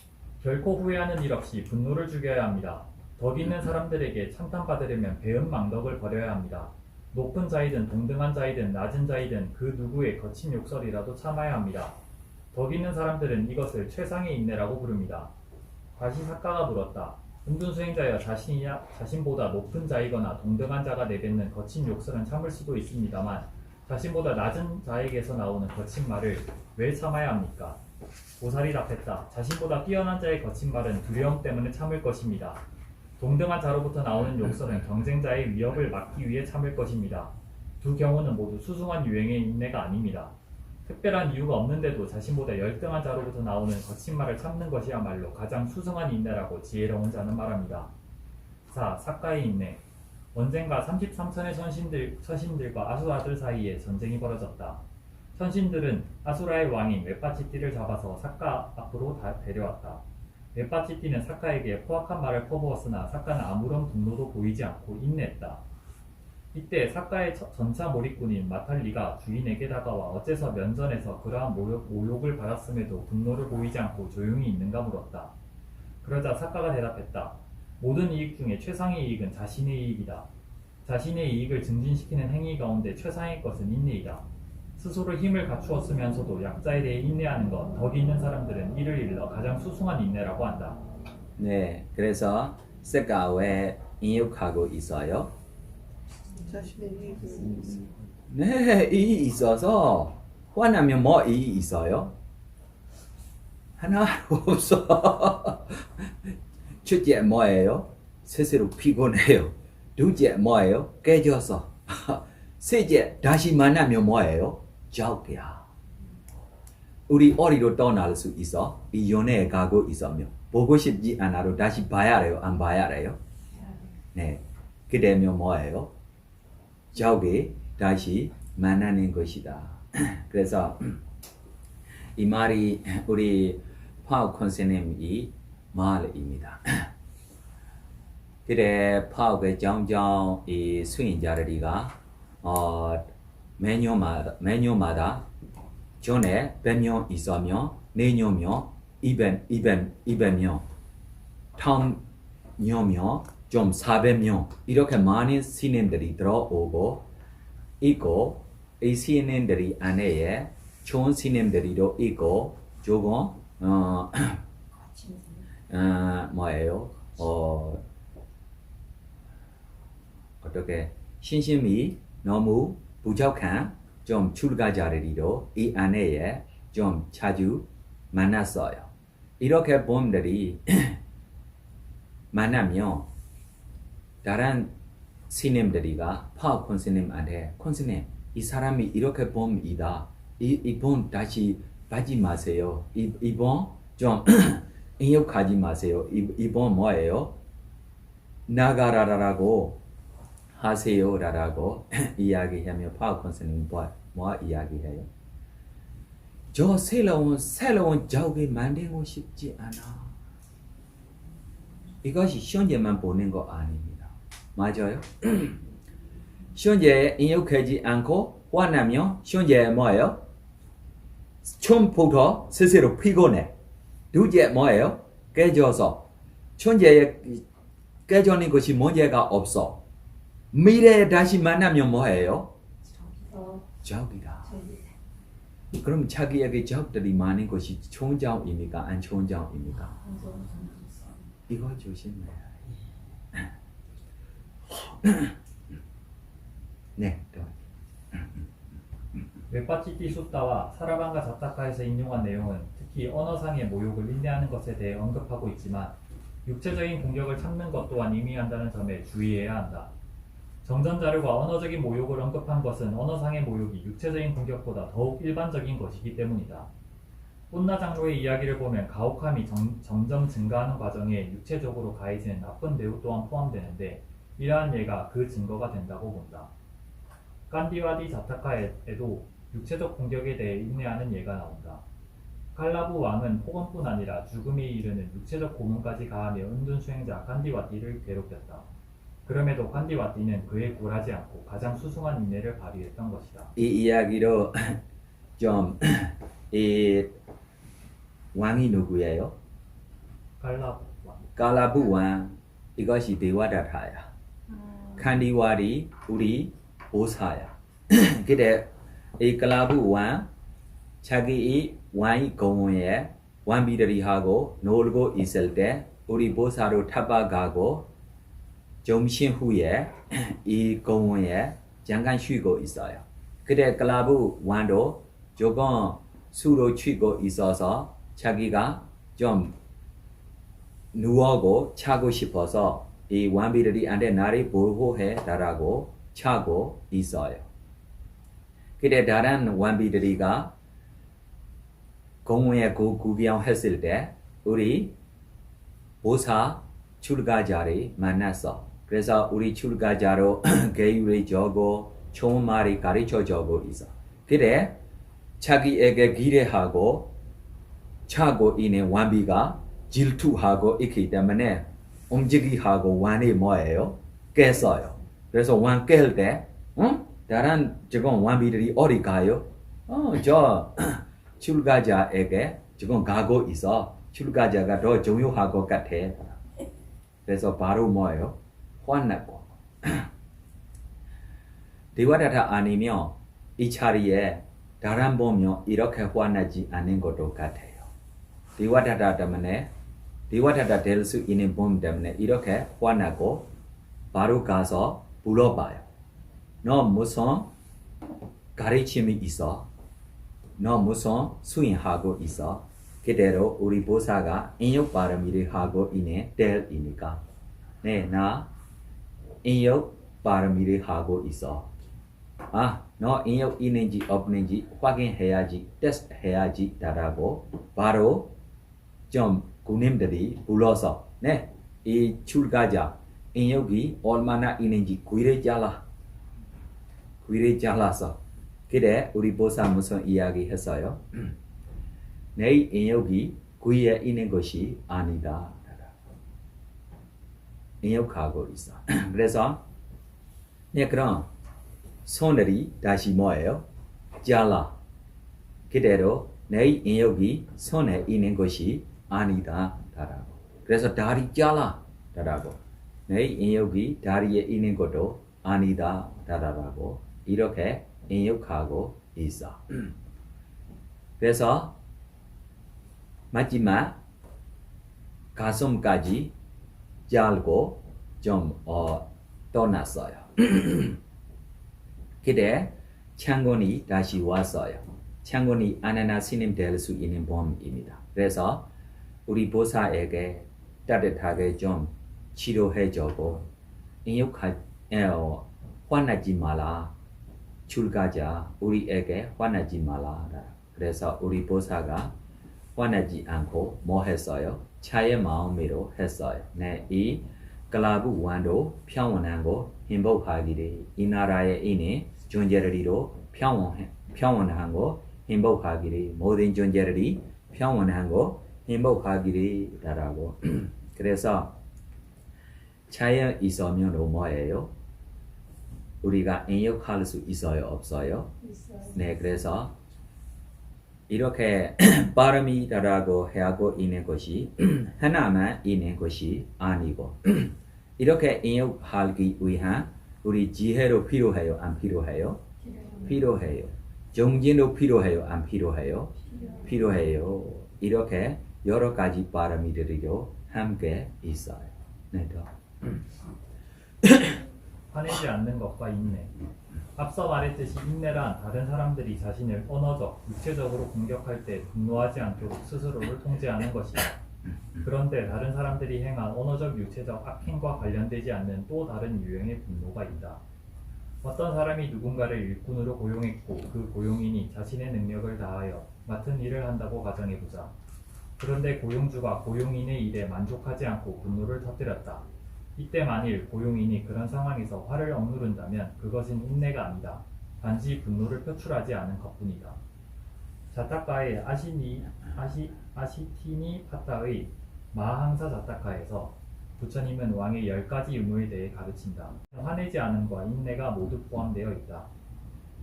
결코 후회하는 일 없이 분노를 죽여야 합니다. 덕 있는 사람들에게 찬탄받으려면 배은 망덕을 버려야 합니다. 높은 자이든 동등한 자이든 낮은 자이든 그 누구의 거친 욕설이라도 참아야 합니다. 덕 있는 사람들은 이것을 최상의 인내라고 부릅니다. 다시 사카가 물었다. 은둔 수행자여, 자신보다 높은 자이거나 동등한 자가 내뱉는 거친 욕설은 참을 수도 있습니다만 자신보다 낮은 자에게서 나오는 거친 말을 왜 참아야 합니까? 보살이 답했다. 자신보다 뛰어난 자의 거친 말은 두려움 때문에 참을 것입니다. 동등한 자로부터 나오는 욕설은 경쟁자의 위협을 막기 위해 참을 것입니다. 두 경우는 모두 수승한 유행의 인내가 아닙니다. 특별한 이유가 없는데도 자신보다 열등한 자로부터 나오는 거친 말을 참는 것이야말로 가장 수승한 인내라고 지혜로운 자는 말합니다. 4. 사카의 인내. 언젠가 33천의 선신들과 아수라들 사이에 전쟁이 벌어졌다. 선신들은 아수라의 왕인 웹바치띠를 잡아서 사카 앞으로 데려왔다. 웹바치띠는 사카에게 포악한 말을 퍼부었으나 사카는 아무런 분노도 보이지 않고 인내했다. 이때 사카의 전차 몰입꾼인 마탈리가 주인에게 다가와 어째서 면전에서 그러한 모욕을 받았음에도 분노를 보이지 않고 조용히 있는가 물었다. 그러자 사카가 대답했다. 모든 이익 중에 최상의 이익은 자신의 이익이다. 자신의 이익을 증진시키는 행위 가운데 최상의 것은 인내이다. 스스로 힘을 갖추었으면서도 약자에 대해 인내하는 것, 덕이 있는 사람들은 이를 일러 가장 수승한 인내라고 한다. 네, 그래서 스가 왜 인욕하고 있어요? 자신의 이익을. 네, 이익이 있어서 화나면 뭐 이익이 있어요? 하나도 없어. 첫째 뭐예요? 스스로 피곤해요. 둘째 뭐예요? 깨져서. 셋째 다시 만나면 뭐예요? 자욱이야. 우리 어디로 떠날 수 있어? 이 연애에 가고 있으면 보고 싶지 않아도 다시 봐야 해요? 안 봐야 해요? 네, 그러면 뭐예요? 자욱이 다시 만나는 것이다. 그래서 이 말이 우리 파욱 선생님이 말입니다. 그래 파욱의 정정 이 수인자들이가 매년마다 전에 100명 있으면 내년면 200명, 다음 년면 좀 400명 이렇게 많은 스님들이 들어오고 있고 이 스님들이 안에 좋은 스님들이도 있고 조금 뭐예요? 어떻게 신심이 너무 부족한 좀 출가자들이도 이 안에 좀 자주 만났어요. 이렇게 분들이 만나면 다른 스님들이가 파악콘 스님한테 콘 스님 이 사람이 이렇게 봄이다. 이번 다시 받지 마세요. 이번 좀 인욕하지 마세요. 이번 뭐예요? 나가라라고 하세요라고 이야기하며 파악콘 스님 뭐 이야기해요? 저 새로운 적이 만들고 싶지 않아. 이것이 현재만 보는 거 아닙니다. 맞아요? 현재에 인욕하지 않고 화나면 현재 뭐예요? 처음부터 스스로 피곤해. 둘째 뭐예요? 깨져서 현재에 깨져는 것이 문제가 없어. 미래에 다시 만나면 뭐예요? 적이다. 그럼 자기에게 적들이 많은 것이 좋은 점입니까? 안 좋은 점입니까? 이거 조심해야 해. 네, 또. 웹바치티 숫다와 사라방가 자타카에서 인용한 내용은 특히 언어상의 모욕을 인내하는 것에 대해 언급하고 있지만 육체적인 공격을 참는 것 또한 의미한다는 점에 주의해야 한다. 정전 자료가 언어적인 모욕을 언급한 것은 언어상의 모욕이 육체적인 공격보다 더욱 일반적인 것이기 때문이다. 혼나 장로의 이야기를 보면 가혹함이 점점 증가하는 과정에 육체적으로 가해지는 나쁜 대우 또한 포함되는데 이러한 예가 그 증거가 된다고 본다. 깐디와디 자타카에도 육체적 공격에 대해 인내하는 예가 나온다. 칼라부 왕은 폭언뿐 아니라 죽음에 이르는 육체적 고문까지 가하며 은둔 수행자 깐디와디를 괴롭혔다. 그럼에도 깐디와디는 그에 굴하지 않고 가장 수승한 인내를 발휘했던 것이다. 이 이야기로 좀 이 왕이 누구예요? 칼라부 왕. 갈라부 왕. 이것이 데와다타야. 칸디와디 우리 보사야. 그래 이 갈라부 왕 자기 왕이 공원에 왕비들이 하고 놀고 있을 때 우리 보사로 타박하고 점심 후에 이 공원에 잠깐 쉬고 있어요. 그때 갈라부 왕도 조금 술을 취고 있어서 자기가 좀 누워고 자고 싶어서 이 왕비들이 안돼 나를 보호해달라고 자고 있어요. 그때 다른 왕비들이가 공원에 구경했을 때 우리 보사 출가자를 만났어. 그래서 우리 출가자로 교육을 주고 좋은 말을 가르쳐 주고 있어. 그래 자기에게 기대하고 자고 있는 왕비가 질투하고 있기 때문에 움직이하고 왕이 뭐예요? 깼어요. 그래서 왕 깰 때 다른 지금 왕비들이 어디 가요? 저 출가자에게 지금 가고 있어. 출가자가 더 중요할 것 같아. 그래서 바로 뭐예요? 화났고. 데와다타 아니면 이 자리에 다른 보면 이렇게 화나지 않는 것도 같아요. 데와다타 때문에 데와다타 될 수 있는 분 때문에 이렇게 화나고 바로 가서 물어봐요. 너 무슨 가르침이 있어? 너 무슨 수행하고 있어? 그대로 우리 보사가 인욕 바람이를 하고 있는 때이니까 네, 나 인욕 바람이를 하고 있어. 너 인욕 있는지 없는지 확인해야지, 테스트 해야지 라고 바로 좀 군님들이 불러서 네, 이 출가자 인욕이 얼마나 있는지 귀를 잘라서 그래 우리 보사 무슨 이야기 했어요? 내 인욕이 귀에 있는 것이 아니다. 인욕하고 있어. 그래서 네 그럼 손들이 다시 뭐예요? 잘라. 그대로 내 인욕이 손에 있는 것이 아니다. 그래서 다리 잘라. 내 인욕이 다리에 있는 것도 아니다. 이렇게 인욕하고 있어. 그래서 마지막 가슴까지 잘고 좀 떠났어요. 그때 창곤이 다시 왔어요. 창곤이 아나나 스님 될 수 있는 범입니다. 그래서 우리 보사에게 따뜻하게 좀 치료해주고 화나지 말라. 출가자 우리에게 화나지 말라. 그래서 우리 보사가 화나지 않고 뭐 했어요? 차의 마음으로 했어요. 네, 이 글라부 완도 평온하고 행복하기를 이 나라에 있는 존재들이로 평온하고 행복하기를 모든 존재들이 평온하고 행복하기를 라고. 그래서 차에 있으면 뭐예요? 우리가 인욕할 수 있어요? 없어요? 있어요. 네, 그래서 이렇게 빠름이라고 하고 있는 것이 하나만 있는 것이 아니고 이렇게 인욕하기 위한 우리 지혜도 필요해요? 안 필요해요? 필요해요. 정진도 필요해요? 안 필요해요? 필요해요. 이렇게 여러 가지 빠름이들이도 함께 있어요. 네, 더. 화내지 않는 것과 인내. 앞서 말했듯이 인내란 다른 사람들이 자신을 언어적, 육체적으로 공격할 때 분노하지 않도록 스스로를 통제하는 것이다. 그런데 다른 사람들이 행한 언어적, 육체적 악행과 관련되지 않는 또 다른 유형의 분노가 있다. 어떤 사람이 누군가를 일꾼으로 고용했고 그 고용인이 자신의 능력을 다하여 맡은 일을 한다고 가정해보자. 그런데 고용주가 고용인의 일에 만족하지 않고 분노를 터뜨렸다. 이때 만일 고용인이 그런 상황에서 화를 억누른다면 그것은 인내가 아니다. 단지 분노를 표출하지 않은 것뿐이다. 자타카의 아시티니 파타의 마항사 자타카에서 부처님은 왕의 10가지 의무에 대해 가르친다. 화내지 않음과 인내가 모두 포함되어 있다.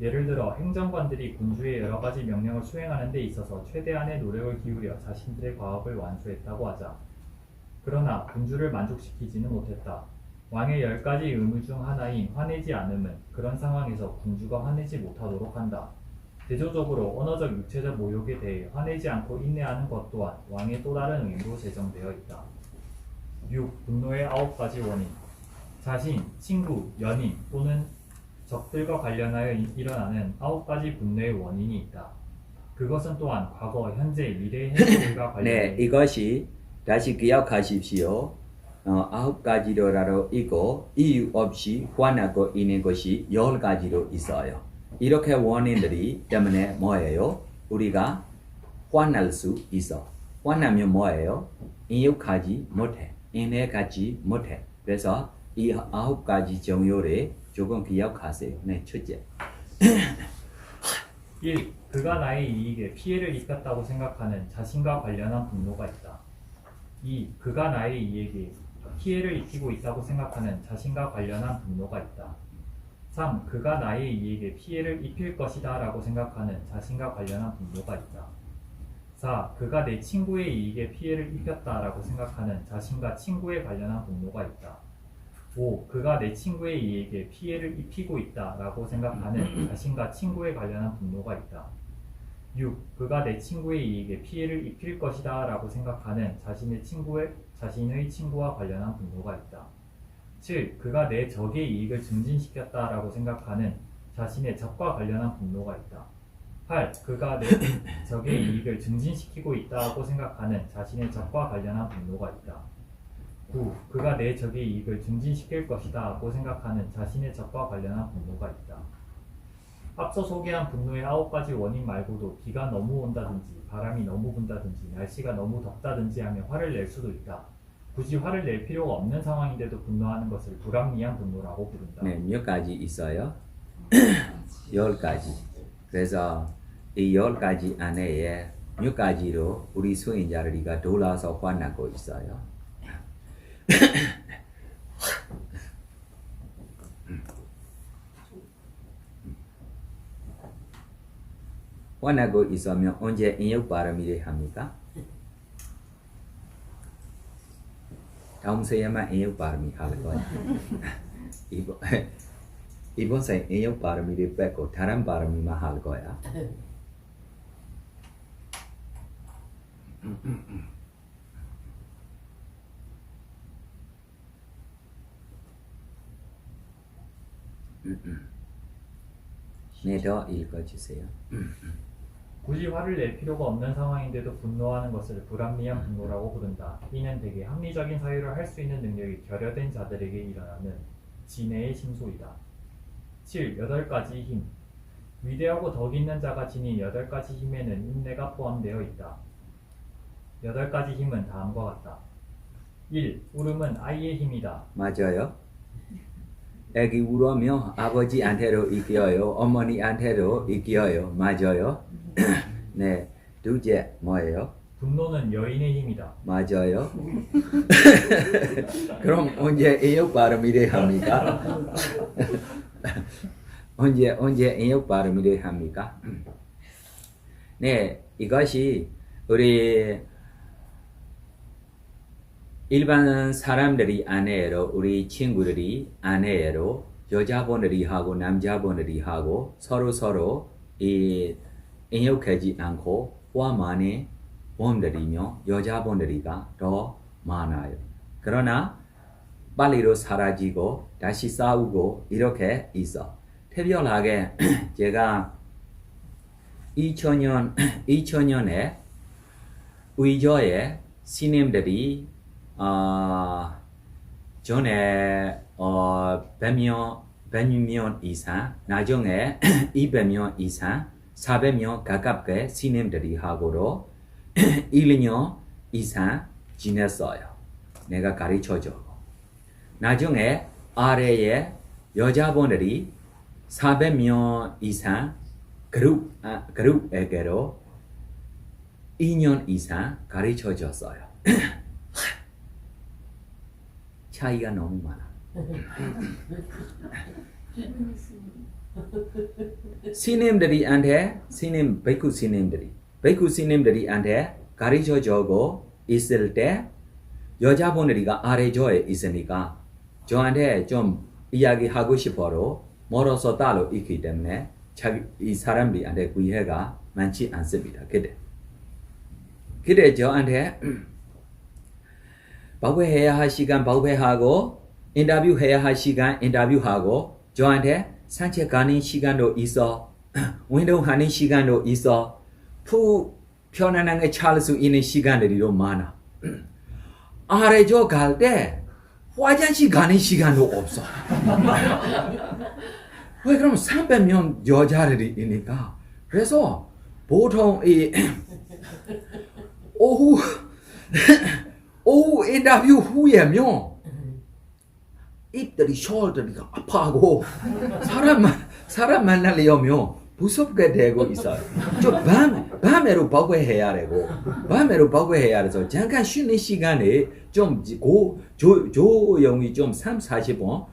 예를 들어 행정관들이 군주의 여러 가지 명령을 수행하는 데 있어서 최대한의 노력을 기울여 자신들의 과업을 완수했다고 하자. 그러나 군주를 만족시키지는 못했다. 왕의 10가지 의무 중 하나인 화내지 않음은 그런 상황에서 군주가 화내지 못하도록 한다. 대조적으로 언어적 육체적 모욕에 대해 화내지 않고 인내하는 것 또한 왕의 또 다른 의무로 제정되어 있다. 6. 분노의 9가지 원인. 자신, 친구, 연인 또는 적들과 관련하여 일어나는 9가지 분노의 원인이 있다. 그것은 또한 과거, 현재, 미래의 행동과 관련해 네, 이것이 다시 기억하십시오. 9가지로라도 있고 이유 없이 화나고 있는 것이 10가지로 있어요. 이렇게 원인들이 때문에 뭐예요? 우리가 화날 수 있어. 화나면 뭐예요? 인욕하지 못해. 인내하지 못해. 그래서 이 9가지 정요를 조금 기억하세요. 네, 첫째. 1. 그가 나의 이익에 피해를 입혔다고 생각하는 자신과 관련한 분노가 있다. 2. 그가 나의 이익에 피해를 입히고 있다고 생각하는 자신과 관련한 분노가 있다. 3. 그가 나의 이익에 피해를 입힐 것이다 라고 생각하는 자신과 관련한 분노가 있다. 4. 그가 내 친구의 이익에 피해를 입혔다 라고 생각하는 자신과 친구에 관련한 분노가 있다. 5. 그가 내 친구의 이익에 피해를 입히고 있다 라고 생각하는 자신과 친구에 관련한 분노가 있다. 6. 그가 내 친구의 이익에 피해를 입힐 것이다 라고 생각하는 자신의 친구와 관련한 분노가 있다. 7. 그가 내 적의 이익을 증진시켰다 라고 생각하는 자신의 적과 관련한 분노가 있다. 8. 그가 내 적의 이익을 증진시키고 있다고 생각하는 자신의 적과 관련한 분노가 있다. 9. 그가 내 적의 이익을 증진시킬 것이다고 생각하는 자신의 적과 관련한 분노가 있다. 앞서 소개한 분노의 9가지 원인 말고도 비가 너무 온다든지 바람이 너무 분다든지 날씨가 너무 덥다든지 하면 화를 낼 수도 있다. 굳이 화를 낼 필요가 없는 상황인데도 분노하는 것을 불합리한 분노라고 부른다. 네, 몇 가지 있어요? 10가지. 그래서 이 10가지 안에 몇 가지로 우리 수행자들이가 돌아서 화나고 있어요. 화나고 있으면 언제 인욕 발음을 합니까? 다음 세에만 인욕 발음이 할 거야. 이번 세 인욕 발음을 뺏고 다른 발음만 할 거야. 네, 더 읽어주세요. 굳이 화를 낼 필요가 없는 상황인데도 분노하는 것을 불합리한 분노라고 부른다. 이는 대개 합리적인 사유를 할 수 있는 능력이 결여된 자들에게 일어나는 지혜의 심소이다. 7. 8가지 힘. 위대하고 덕 있는 자가 지닌 8가지 힘에는 인내가 포함되어 있다. 8가지 힘은 다음과 같다. 1. 울음은 아이의 힘이다. 맞아요. 애기 울으면 아버지한테도 이겨요. 어머니한테도 이겨요. 맞아요. 네. 둘째 뭐예요? 분노는 여인의 힘이다. 맞아요. 그럼 언제 인욕 발음이 합니까? 언제 인욕 발음이 합니까? 네, 이것이 우리 일반 사람들이 아니에요. 우리 친구들이 아니에요. 여자분들이 하고 남자분들이 하고 서로 이 인욕하지 않고 화 많이 분들이며 여자분들이가 더 많아요. 그러나 빨리로 사라지고 다시 싸우고 이렇게 있어. 특별하게 제가 2000년에 의저에 스님들이 전에 100명 이상, 나중에 200명 이상, 400명 가깝게 스님들이 하고로 1년 이상 지냈어요. 내가 가르쳐주고. 나중에 아래에 여자분들이 400명 이상 그룹에게로 2년 이상 가르쳐줬어요. 차이가 너무 많아. 스님들이한테 베이쿠 스님들이한테 가르쳐주고 있을 때 여자분들이가 아래조에 있으니까 저한테 좀 이야기하고 싶어도 멀어서 따로 있기 때문에 이 사람들한테 기회가 많지 않습니다. 그때 저한테 발표해야 할 시간 발표하고 인터뷰해야 할 시간 인터뷰하고 저한테 산책 가는 시간도 있어 운동하는 시간도 있어 푹 편안하게 잘 수 있는 시간들이 좀 많아. 아래조 갈 때 화장실 가는 시간도 없어. 왜 그럼 300명 여자들이 있으니까 그래서 보통 이 오후 인터뷰 후에면 입들이 숄더리가 아파하고 사람 만나려면 무섭게 되고 있어요. 밤에로 발표해야 되고 밤에로 발표해야 돼서 잠깐 쉬는 시간에 좀 조용히 좀 3-40분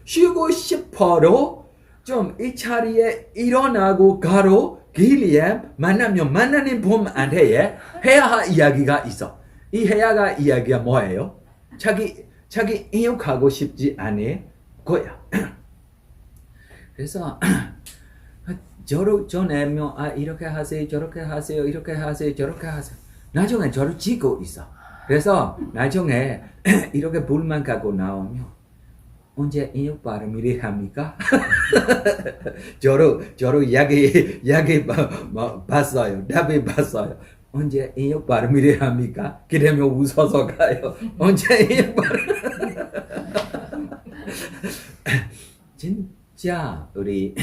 쉬고 싶어도 좀 이 자리에 일어나고 가로 길에 만나는 분한테 해야 할 이야기가 있어. 이 해야 할 이야기가 뭐예요? 자기 인욕하고 싶지 않은 거야. 그래서 전에면 이렇게 하세요, 저렇게 하세요, 이렇게 하세요, 저렇게 하세요. 나중에 저를 지고 있어. 그래서 나중에 이렇게 불만 갖고 나오면 언제 인욕 발음을 합니까? 저로 이야기 봤어요. 답이 봤어요. 언제 인욕 발음을 합니까? 그러면 웃어서 가요. 언제 인욕 발음? 진짜 우리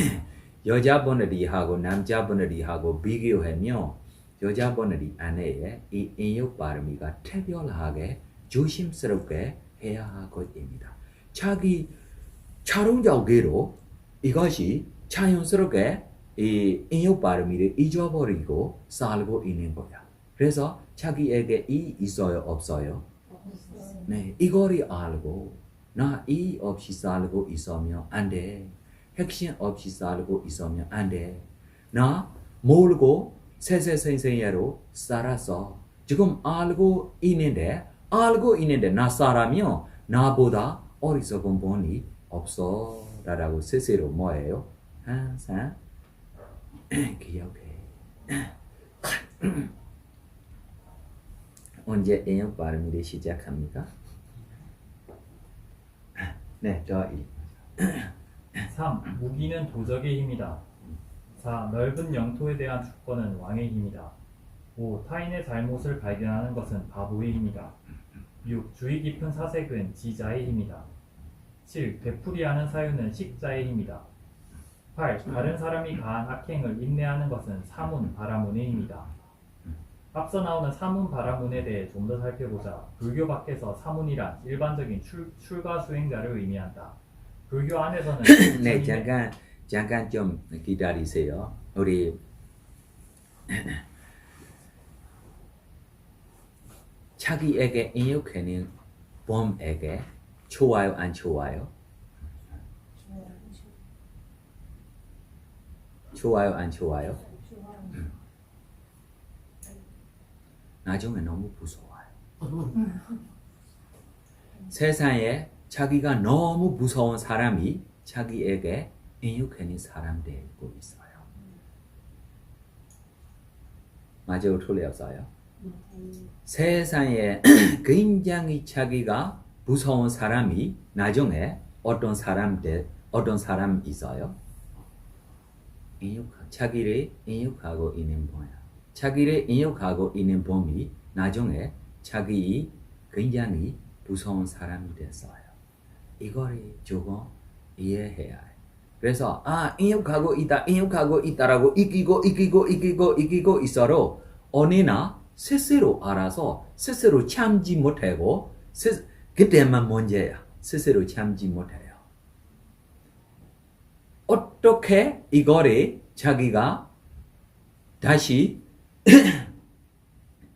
여자분들이 하고 남자분들이 하고 비교하면 여자분들이 안에 이 인욕 발음이가 특별하게 조심스럽게 해야 하고입니다. 자기 자동적으로 이것이 자연스럽게 이 인욕 발음을 잊어버리고 살고 있는 거야. 그래서 자기에게 이 있어요, 없어요? 네, 이거를 알고 나 이 없이 살고 있으면 안 돼. 핵심 없이 살고 있으면 안 돼. 나 모르고 세세생생으로 살아서 지금 알고 있는데 나 살아면 나보다 어리석은 분이 없어 라고 스스로 뭐예요? 항상 기억해. 언제 인욕 발음이 시작합니까? 네, 저 3. 무기는 도적의 힘이다. 4. 넓은 영토에 대한 주권은 왕의 힘이다. 5. 타인의 잘못을 발견하는 것은 바보의 힘이다. 6. 주의 깊은 사색은 지자의 힘이다. 7. 되풀이하는 사유는 식자의 힘이다. 8. 다른 사람이 가한 악행을 인내하는 것은 사문, 바라문의 힘이다. 앞서 나오는 사문, 바라문에 대해 좀 더 살펴보자. 불교 밖에서 사문이란 일반적인 출가 수행자를 의미한다. 불교 안에서는 네, 잠깐 좀 기다리세요. 우리 자기에게 인욕하는 범에게 좋아요 안 좋아요? 좋아요 안 좋아요? 나중에 너무 무서워요. 세상에 자기가 너무 무서운 사람이 자기에게 인욕하는 사람 되고 있어요. 맞아요, 틀렸어요? 세상에 굉장히 자기가 무서운 사람이 나중에 어떤 사람 있어요? 자기를 인욕하고 있는 거야. 자기를 인욕하고 있는 범이 나중에 자기 굉장히 무서운 사람이 됐어요. 이걸 조금 이해해야 해. 그래서 인욕하고 있다라고 이기고 있어도 언니나 스스로 알아서 스스로 참지 못하고 그때만 문제야. 스스로 참지 못해요. 어떻게 이거를 자기가 다시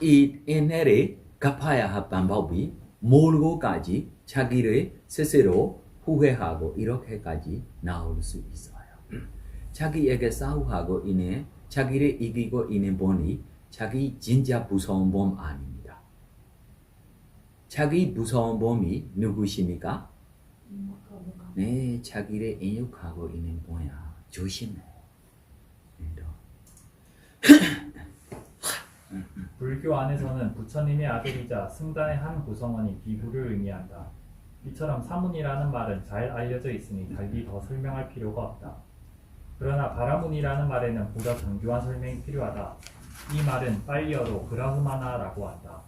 이 인해를 갚아야 할 방법이 모르고까지 자기를 스스로 후회하고 이렇게까지 나올 수 있어요. 자기에게 싸우고 있는 자기를 이기고 있는 분이 자기 진짜 무서운 분 아닙니다. 자기 무서운 분이 누구십니까? 네, 자기를 인욕하고 있는 분이야. 조심해. 불교 안에서는 부처님의 아들이자 승단의 한 구성원인 비구를 의미한다. 이처럼 사문이라는 말은 잘 알려져 있으니 달리 더 설명할 필요가 없다. 그러나 바라문이라는 말에는 보다 정교한 설명이 필요하다. 이 말은 빨리어로 브라흐마나라고 한다.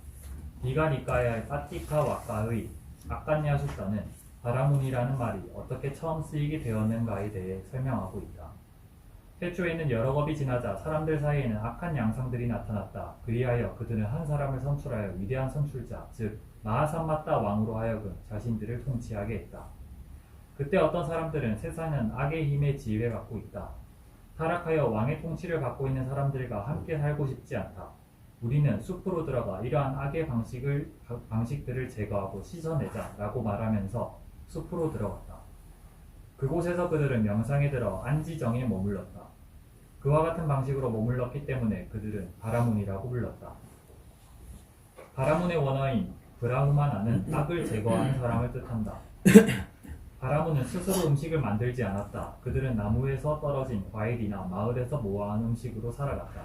디가니까야의 파티카 와카의 아칸야 수타는 바라문이라는 말이 어떻게 처음 쓰이게 되었는가에 대해 설명하고 있다. 태초에는 여러 겁이 지나자 사람들 사이에는 악한 양상들이 나타났다. 그리하여 그들은 한 사람을 선출하여 위대한 선출자, 즉 마하삼마타 왕으로 하여금 자신들을 통치하게 했다. 그때 어떤 사람들은 세상은 악의 힘에 지배받고 있다. 타락하여 왕의 통치를 받고 있는 사람들과 함께 살고 싶지 않다. 우리는 숲으로 들어가 이러한 악의 방식들을 제거하고 씻어내자 라고 말하면서 숲으로 들어갔다. 그곳에서 그들은 명상에 들어 안지정에 머물렀다. 그와 같은 방식으로 머물렀기 때문에 그들은 바라문이라고 불렀다. 바라문의 원어인 브라흐마나는 악을 제거하는 사람을 뜻한다. 바라문은 스스로 음식을 만들지 않았다. 그들은 나무에서 떨어진 과일이나 마을에서 모아온 음식으로 살아갔다.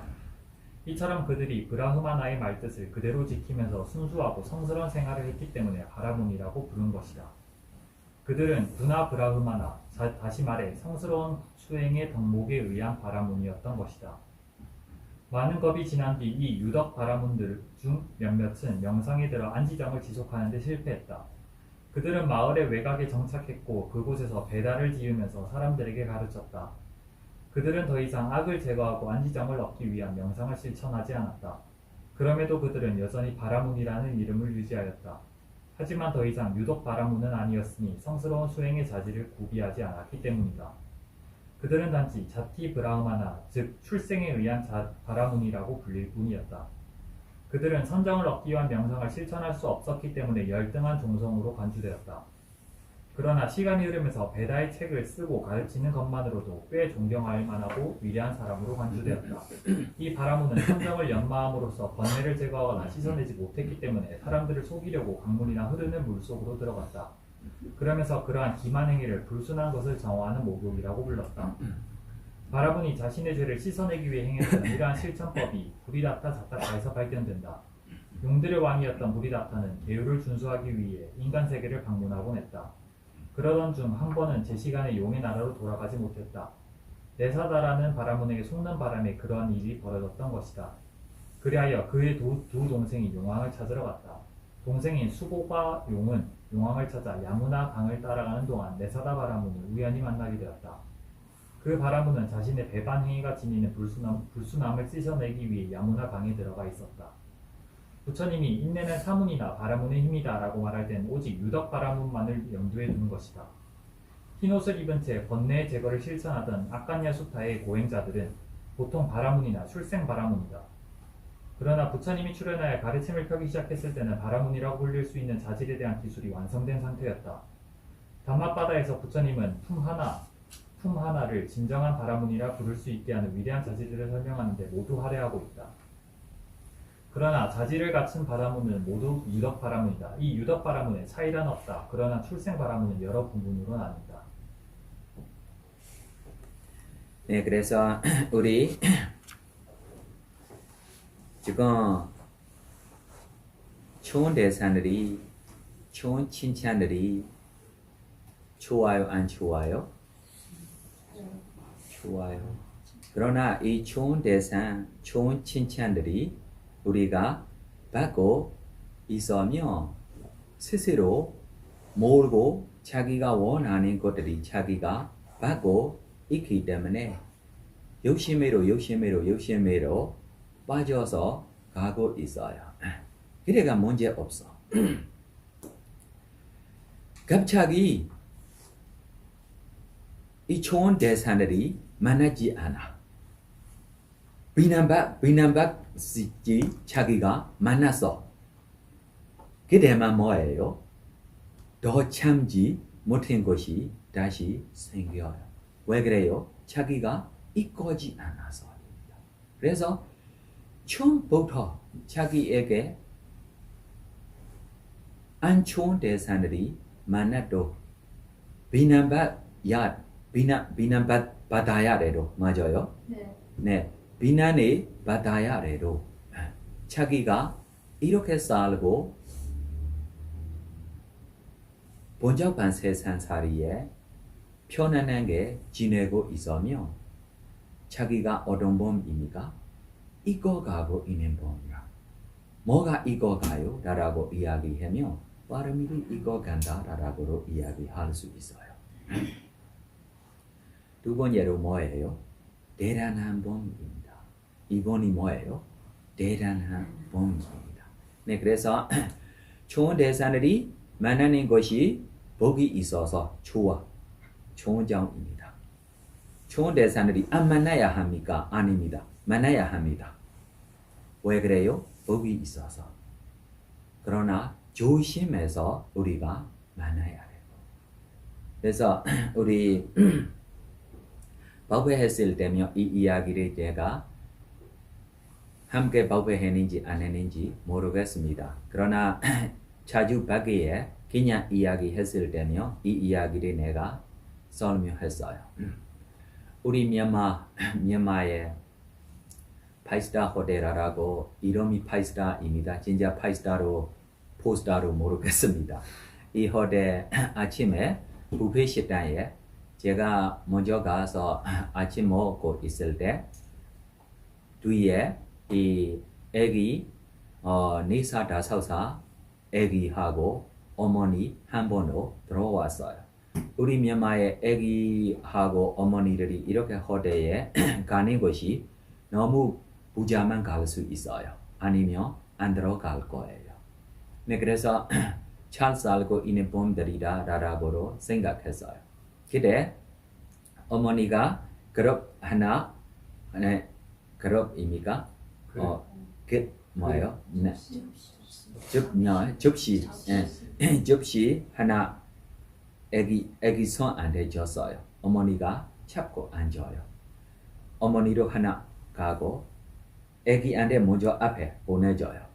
이처럼 그들이 브라흐마나의 말뜻을 그대로 지키면서 순수하고 성스러운 생활을 했기 때문에 바라문이라고 부른 것이다. 그들은 구나 브라흐마나, 다시 말해 성스러운 수행의 덕목에 의한 바라문이었던 것이다. 많은 겁이 지난 뒤 이 유덕 바라문들 중 몇몇은 명상에 들어 안지정을 지속하는 데 실패했다. 그들은 마을의 외곽에 정착했고 그곳에서 배달을 지으면서 사람들에게 가르쳤다. 그들은 더 이상 악을 제거하고 안지정을 얻기 위한 명상을 실천하지 않았다. 그럼에도 그들은 여전히 바라문이라는 이름을 유지하였다. 하지만 더 이상 유독 바라문은 아니었으니 성스러운 수행의 자질을 구비하지 않았기 때문이다. 그들은 단지 자티 브라흐마나, 즉 출생에 의한 바라문이라고 불릴 뿐이었다. 그들은 선정을 얻기 위한 명상을 실천할 수 없었기 때문에 열등한 종성으로 간주되었다. 그러나 시간이 흐르면서 베다의 책을 쓰고 가르치는 것만으로도 꽤 존경할 만하고 위대한 사람으로 간주되었다. 이 바라문은 선정을 연마함으로써 번뇌를 제거하거나 씻어내지 못했기 때문에 사람들을 속이려고 강물이나 흐르는 물속으로 들어갔다. 그러면서 그러한 기만 행위를 불순한 것을 정화하는 목욕이라고 불렀다. 바라문이 자신의 죄를 씻어내기 위해 행했던 이러한 실천법이 부리다타 자타카에서 발견된다. 용들의 왕이었던 부리다타는 계율을 준수하기 위해 인간 세계를 방문하곤 했다. 그러던 중 한 번은 제 시간에 용의 나라로 돌아가지 못했다. 네사다라는 바라문에게 속는 바람에 그러한 일이 벌어졌던 것이다. 그리하여 그의 두 동생이 용왕을 찾으러 갔다. 동생인 수고과 용은 용왕을 찾아 야무나 강을 따라가는 동안 네사다 바라문을 우연히 만나게 되었다. 그 바라문은 자신의 배반 행위가 지니는 불순함을 씻어내기 위해 야무나 강에 들어가 있었다. 부처님이 인내는 사문이나 바라문의 힘이다 라고 말할 땐 오직 유덕 바라문만을 염두에 두는 것이다. 흰옷을 입은 채 번뇌의 제거를 실천하던 악간야 수타의 고행자들은 보통 바라문이나 출생 바라문이다. 그러나 부처님이 출현하여 가르침을 펴기 시작했을 때는 바라문이라고 불릴 수 있는 자질에 대한 기술이 완성된 상태였다. 담마바다에서 부처님은 품 하나를 진정한 바라문이라 부를 수 있게 하는 위대한 자질들을 설명하는데 모두 할애하고 있다. 그러나 자질을 갖춘 바라문은 모두 유덕 바라문이다. 이 유덕 바라문에 차이란 없다. 그러나 출생 바라문은 여러 부분으로 나뉜다. 네, 그래서 우리 지금 좋은 대사들이, 좋은 칭찬들이 좋아요, 안 좋아요? 좋아요. 그러나 이 좋은 대상, 좋은 칭찬들이 우리가 받고 있으며 스스로 모르고 자기가 원하는 것들이 자기가 받고 있기 때문에 욕심으로 빠져서 가고 있어요. 그래가 문제 없어. 갑자기 이 좋은 대사들이 만나지 않아. 비난받지 자기가 만났어. 그때만 뭐예요? 더 참지 못한 것이 다시 생겨요. 왜 그래요? 자기가 이끄지 않아서입니다. 그래서 처음부터 자기에게 안 좋은 대사들이 만나도 비난받아야 돼도 맞아요? 네. 네, 비난을 받아야 돼도 자기가 이렇게 살고 번잡한 세상살이에 편안하게 지내고 있으며 자기가 어떤 범입니까? 이겨가고 있는 범이야. 뭐가 이겨가요? 라고 이야기하며 바람이 이겨간다 라고 이야기할 수 있어요. 두 번째로 뭐예요? 대단한 범입니다. 이번이 뭐예요? 대단한 범입니다. 네, 그래서 좋은 대사들이 만나는 것이 복이 있어서 좋은 점입니다. 좋은 대사들이 안 만나야 합니까? 아닙니다. 만나야 합니다. 왜 그래요? 복이 있어서. 그러나 조심해서 우리가 만나야 돼요. 그래서 우리 법회했을 때면 이 이야기를 제가 함께 법회했는지 안 했는지 모르겠습니다. 그러나 자주 밖에 그냥 이야기했을 때면 이 이야기를 내가 설명했어요. 우리 미얀마의 파이스타 호텔이라고 이름이 파이스타입니다. 진짜 파이스타로 포스타로 모르겠습니다. 이 호텔 아침에 뷔페 식당에 제가 먼저 가서 아침 먹고 있을 때 뒤에 이 애기 4살 5살 애기하고 어머니 한 번으로 들어왔어요. 우리 미얀마의 애기하고 어머니들이 이렇게 호텔에 가는 것이 너무 부자만 갈 수 있어요. 아니면 안 들어갈 거예요. 네, 그래서 잘 살고 있는 분들이다 라고 생각했어요. 그때 어머니가 그룹 하나, 네, 그룹입니까? 뭐예요? 네. 접시 하나 애기 손안에 줬어요. 어머니가 잡고 앉아요. 어머니도 하나 가고 애기한테 먼저 앞에 보내줘요.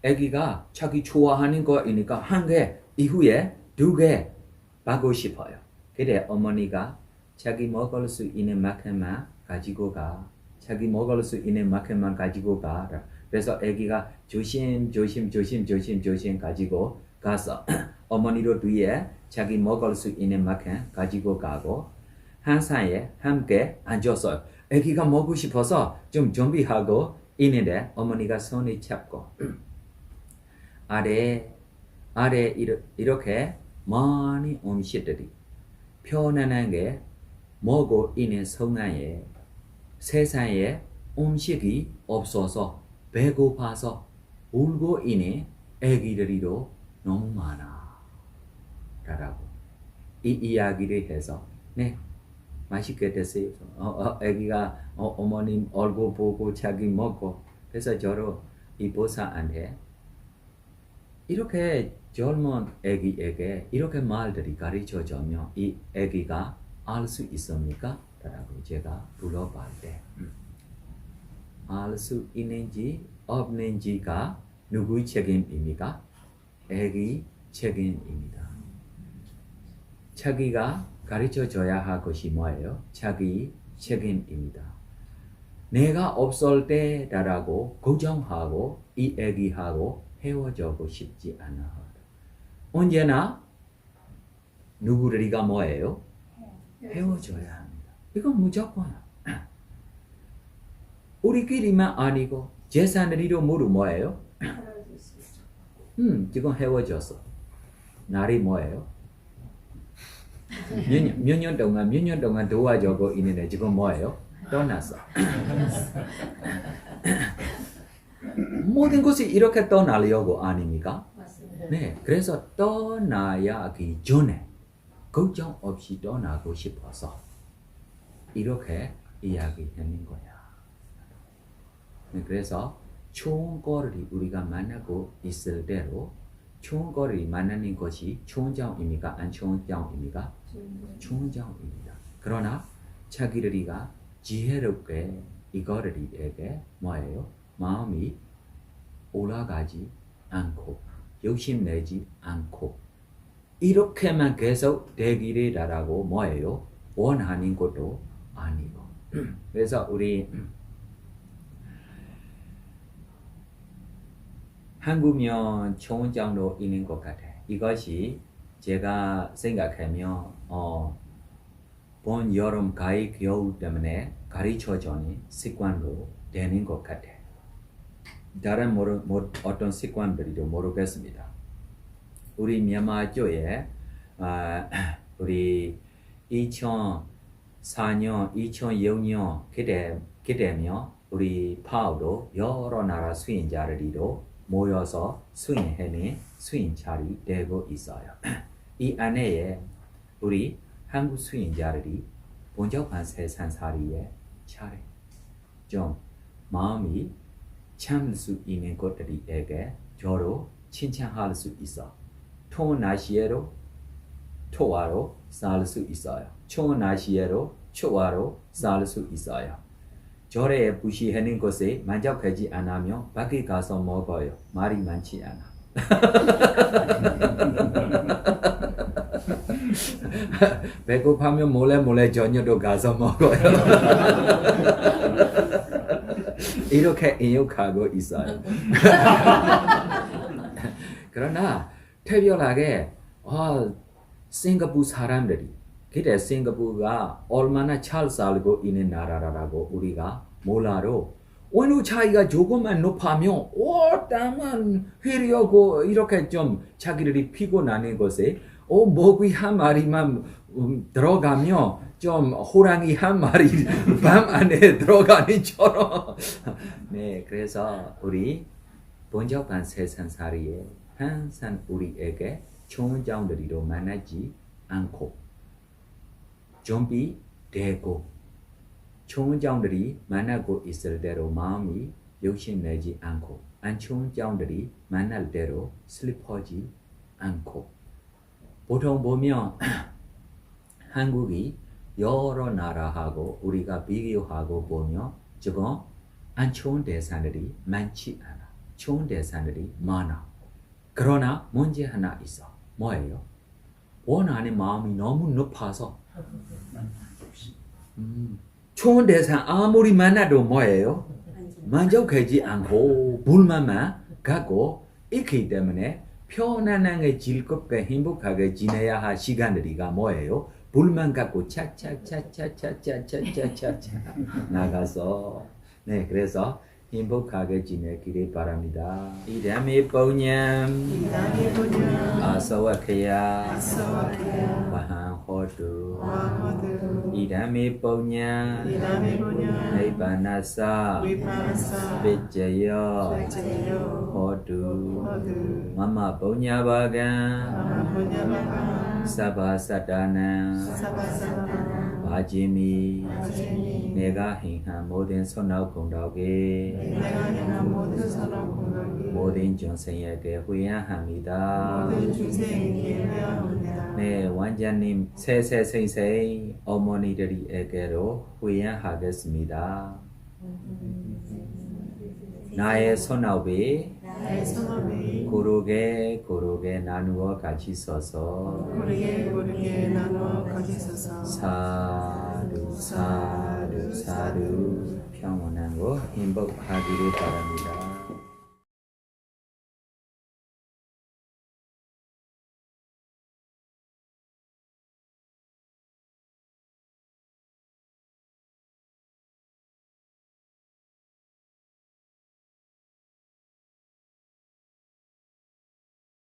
애기가 자기 좋아하는 거이니까 한 개 이후에 2개 받고 싶어요. 그래 어머니가 자기 먹을 수 있는 만큼만 가지고 가. 자기 먹을 수 있는 만큼만 가지고 가. 그래서 애기가 조심 가지고 가서 어머니도 뒤에 자기 먹을 수 있는 만큼 가지고 가고 한 사이에 함께 앉았어요. 애기가 먹고 싶어서 좀 준비하고 있는데 어머니가 손을 잡고 아래 아래 이렇게 많이 음식들이 편안한 게 먹고 있는 성향에 세상에 음식이 없어서 배고파서 울고 있는 애기들이도 너무 많아 라고 이 이야기를 해서 네 맛있게 드세요. 애기가 어머님 얼굴 보고 자기 먹고 그래서 저로 이 보사한테 이렇게 젊은 애기에게 이렇게 말들이 가르쳐주면 이 애기가 알 수 있습니까? 라고 제가 물어볼 때 알 수 있는지 없는지가 누구의 책임입니까? 애기 책임입니다. 자기가 가르쳐줘야 할 것이 뭐예요? 자기 책임입니다. 내가 없을 때라고 걱정하고 이 애기하고 헤어지고 싶지 않아. 언제나 누구들이가 뭐예요? 헤어져야 합니다. 이건 무조건. 우리끼리만 아니고 재산들이도 모두 뭐예요? 사라질 수 있어. 지금 헤어졌어. 날이 뭐예요? 몇 년 동안 도와주고 있는데 지금 뭐예요? 떠났어. 모든 것이 이렇게 떠나려고 아닙니까? 맞습니다. 네, 그래서 떠나야 하기 전에 걱정 없이 떠나고 싶어서 이렇게 이야기하는 거야. 네, 그래서 좋은 거를 우리가 만나고 있을 때로 좋은 거를 만나는 것이 좋은 점입니까? 안 좋은 점입니까? 좋은 점입니다. 그러나 자기들이가 지혜롭게 이거들에게 뭐예요? 마음이 올라가지 않고 욕심내지 않고 이렇게만 계속 되기를 뭐예요? 원하는 것도 아니고 그래서 우리 한국면 좋은 점도 있는 것 같아. 이것이 제가 생각하면 본 여름 가을 겨울 때문에 가르쳐주는 습관으로 되는 것 같아. 다른 어떤 습관들이도 모르겠습니다. 우리 미얀마 쪽에 우리 2004년, 2006년 그때면 우리 파우도 여러 나라 수인자들이도 모여서 수인회는 수인찰이 되고 있어요. 이 안에 우리 한국 수인자들이 본적한 세상살이에 차례 좀 마음이 참을 수 있는 것들에게 저로 칭찬할 수 있어. 더운 날씨에도 초와로 살 수 있어요. 추운 날씨에도 초와로 살 수 있어요. 절에 부시하는 것에 만족하지 않으면 밖에 가서 먹어요. 말이 많지 않아. 배고파면 몰래 저녁도 가서 먹어요. 이렇게 인용하고 있어요. 그러나 특별하게 싱가포르 사람들이 그때 싱가포르가 얼마나 잘 살고 있는 나라라고 우리가 몰라도 어느 차이가 조금만 높으면 땅만 흐리고 이렇게 좀 자기들이 피곤하는 것에 먹이 한 마리만 들어가면 좀 호랑이 한 마리 밤 안에 들어가는 처럼 네 그래서 우리 번잡한 세상살이에 항상 우리에게 좋은 점들이로 만나지 않고 준비되고 좋은 점들이 만나고 있을 대로 마음이 욕심내지 않고 안 좋은 점들이 만날 대로 슬퍼지 않고 보통 보면 한국이 여러 나라하고 우리가 비교하고 보면 지금 안 좋은 대상들이 많지 않아. 좋은 대상들이 많아. 그러나 문제 하나 있어. 뭐예요? 원하는 마음이 너무 높아서 좋은 대상 아무리 만나도 뭐예요? 만족하지 않고 불만만 갖고 있기 때문에 편안하게 즐겁게 행복하게 지내야 할 시간들이가 뭐예요? 불만 갖고 차차차차차차차차차 나가서 네 그래서 행복하게 지내기를 바랍니다. 이 다음에 보냐. 아서와케야 아서와케야 와한호두 와하드 이담이 뽕냐 이라미보냐 네바나사 위파사 비제요 제요 호두 허드 마마 뽕냐바간 아마보냐바가 사바사다난 사바사나 바지미 아제니 내가 행한 모든 선악 공덕에 내가 행한 모든 선악 공덕이 모든 jon생에게 후회합니다. 모든 중생에게 회하옵니다. 네, 원장님 세세생생 어머니들에게로 후회하겠습니다. 나의 손아귀 나의 선업이 고르게 나누어 같이 서서 고르게 나누어 가지소서. 사두 사두 사두 평온하고 행복하기를 바랍니다.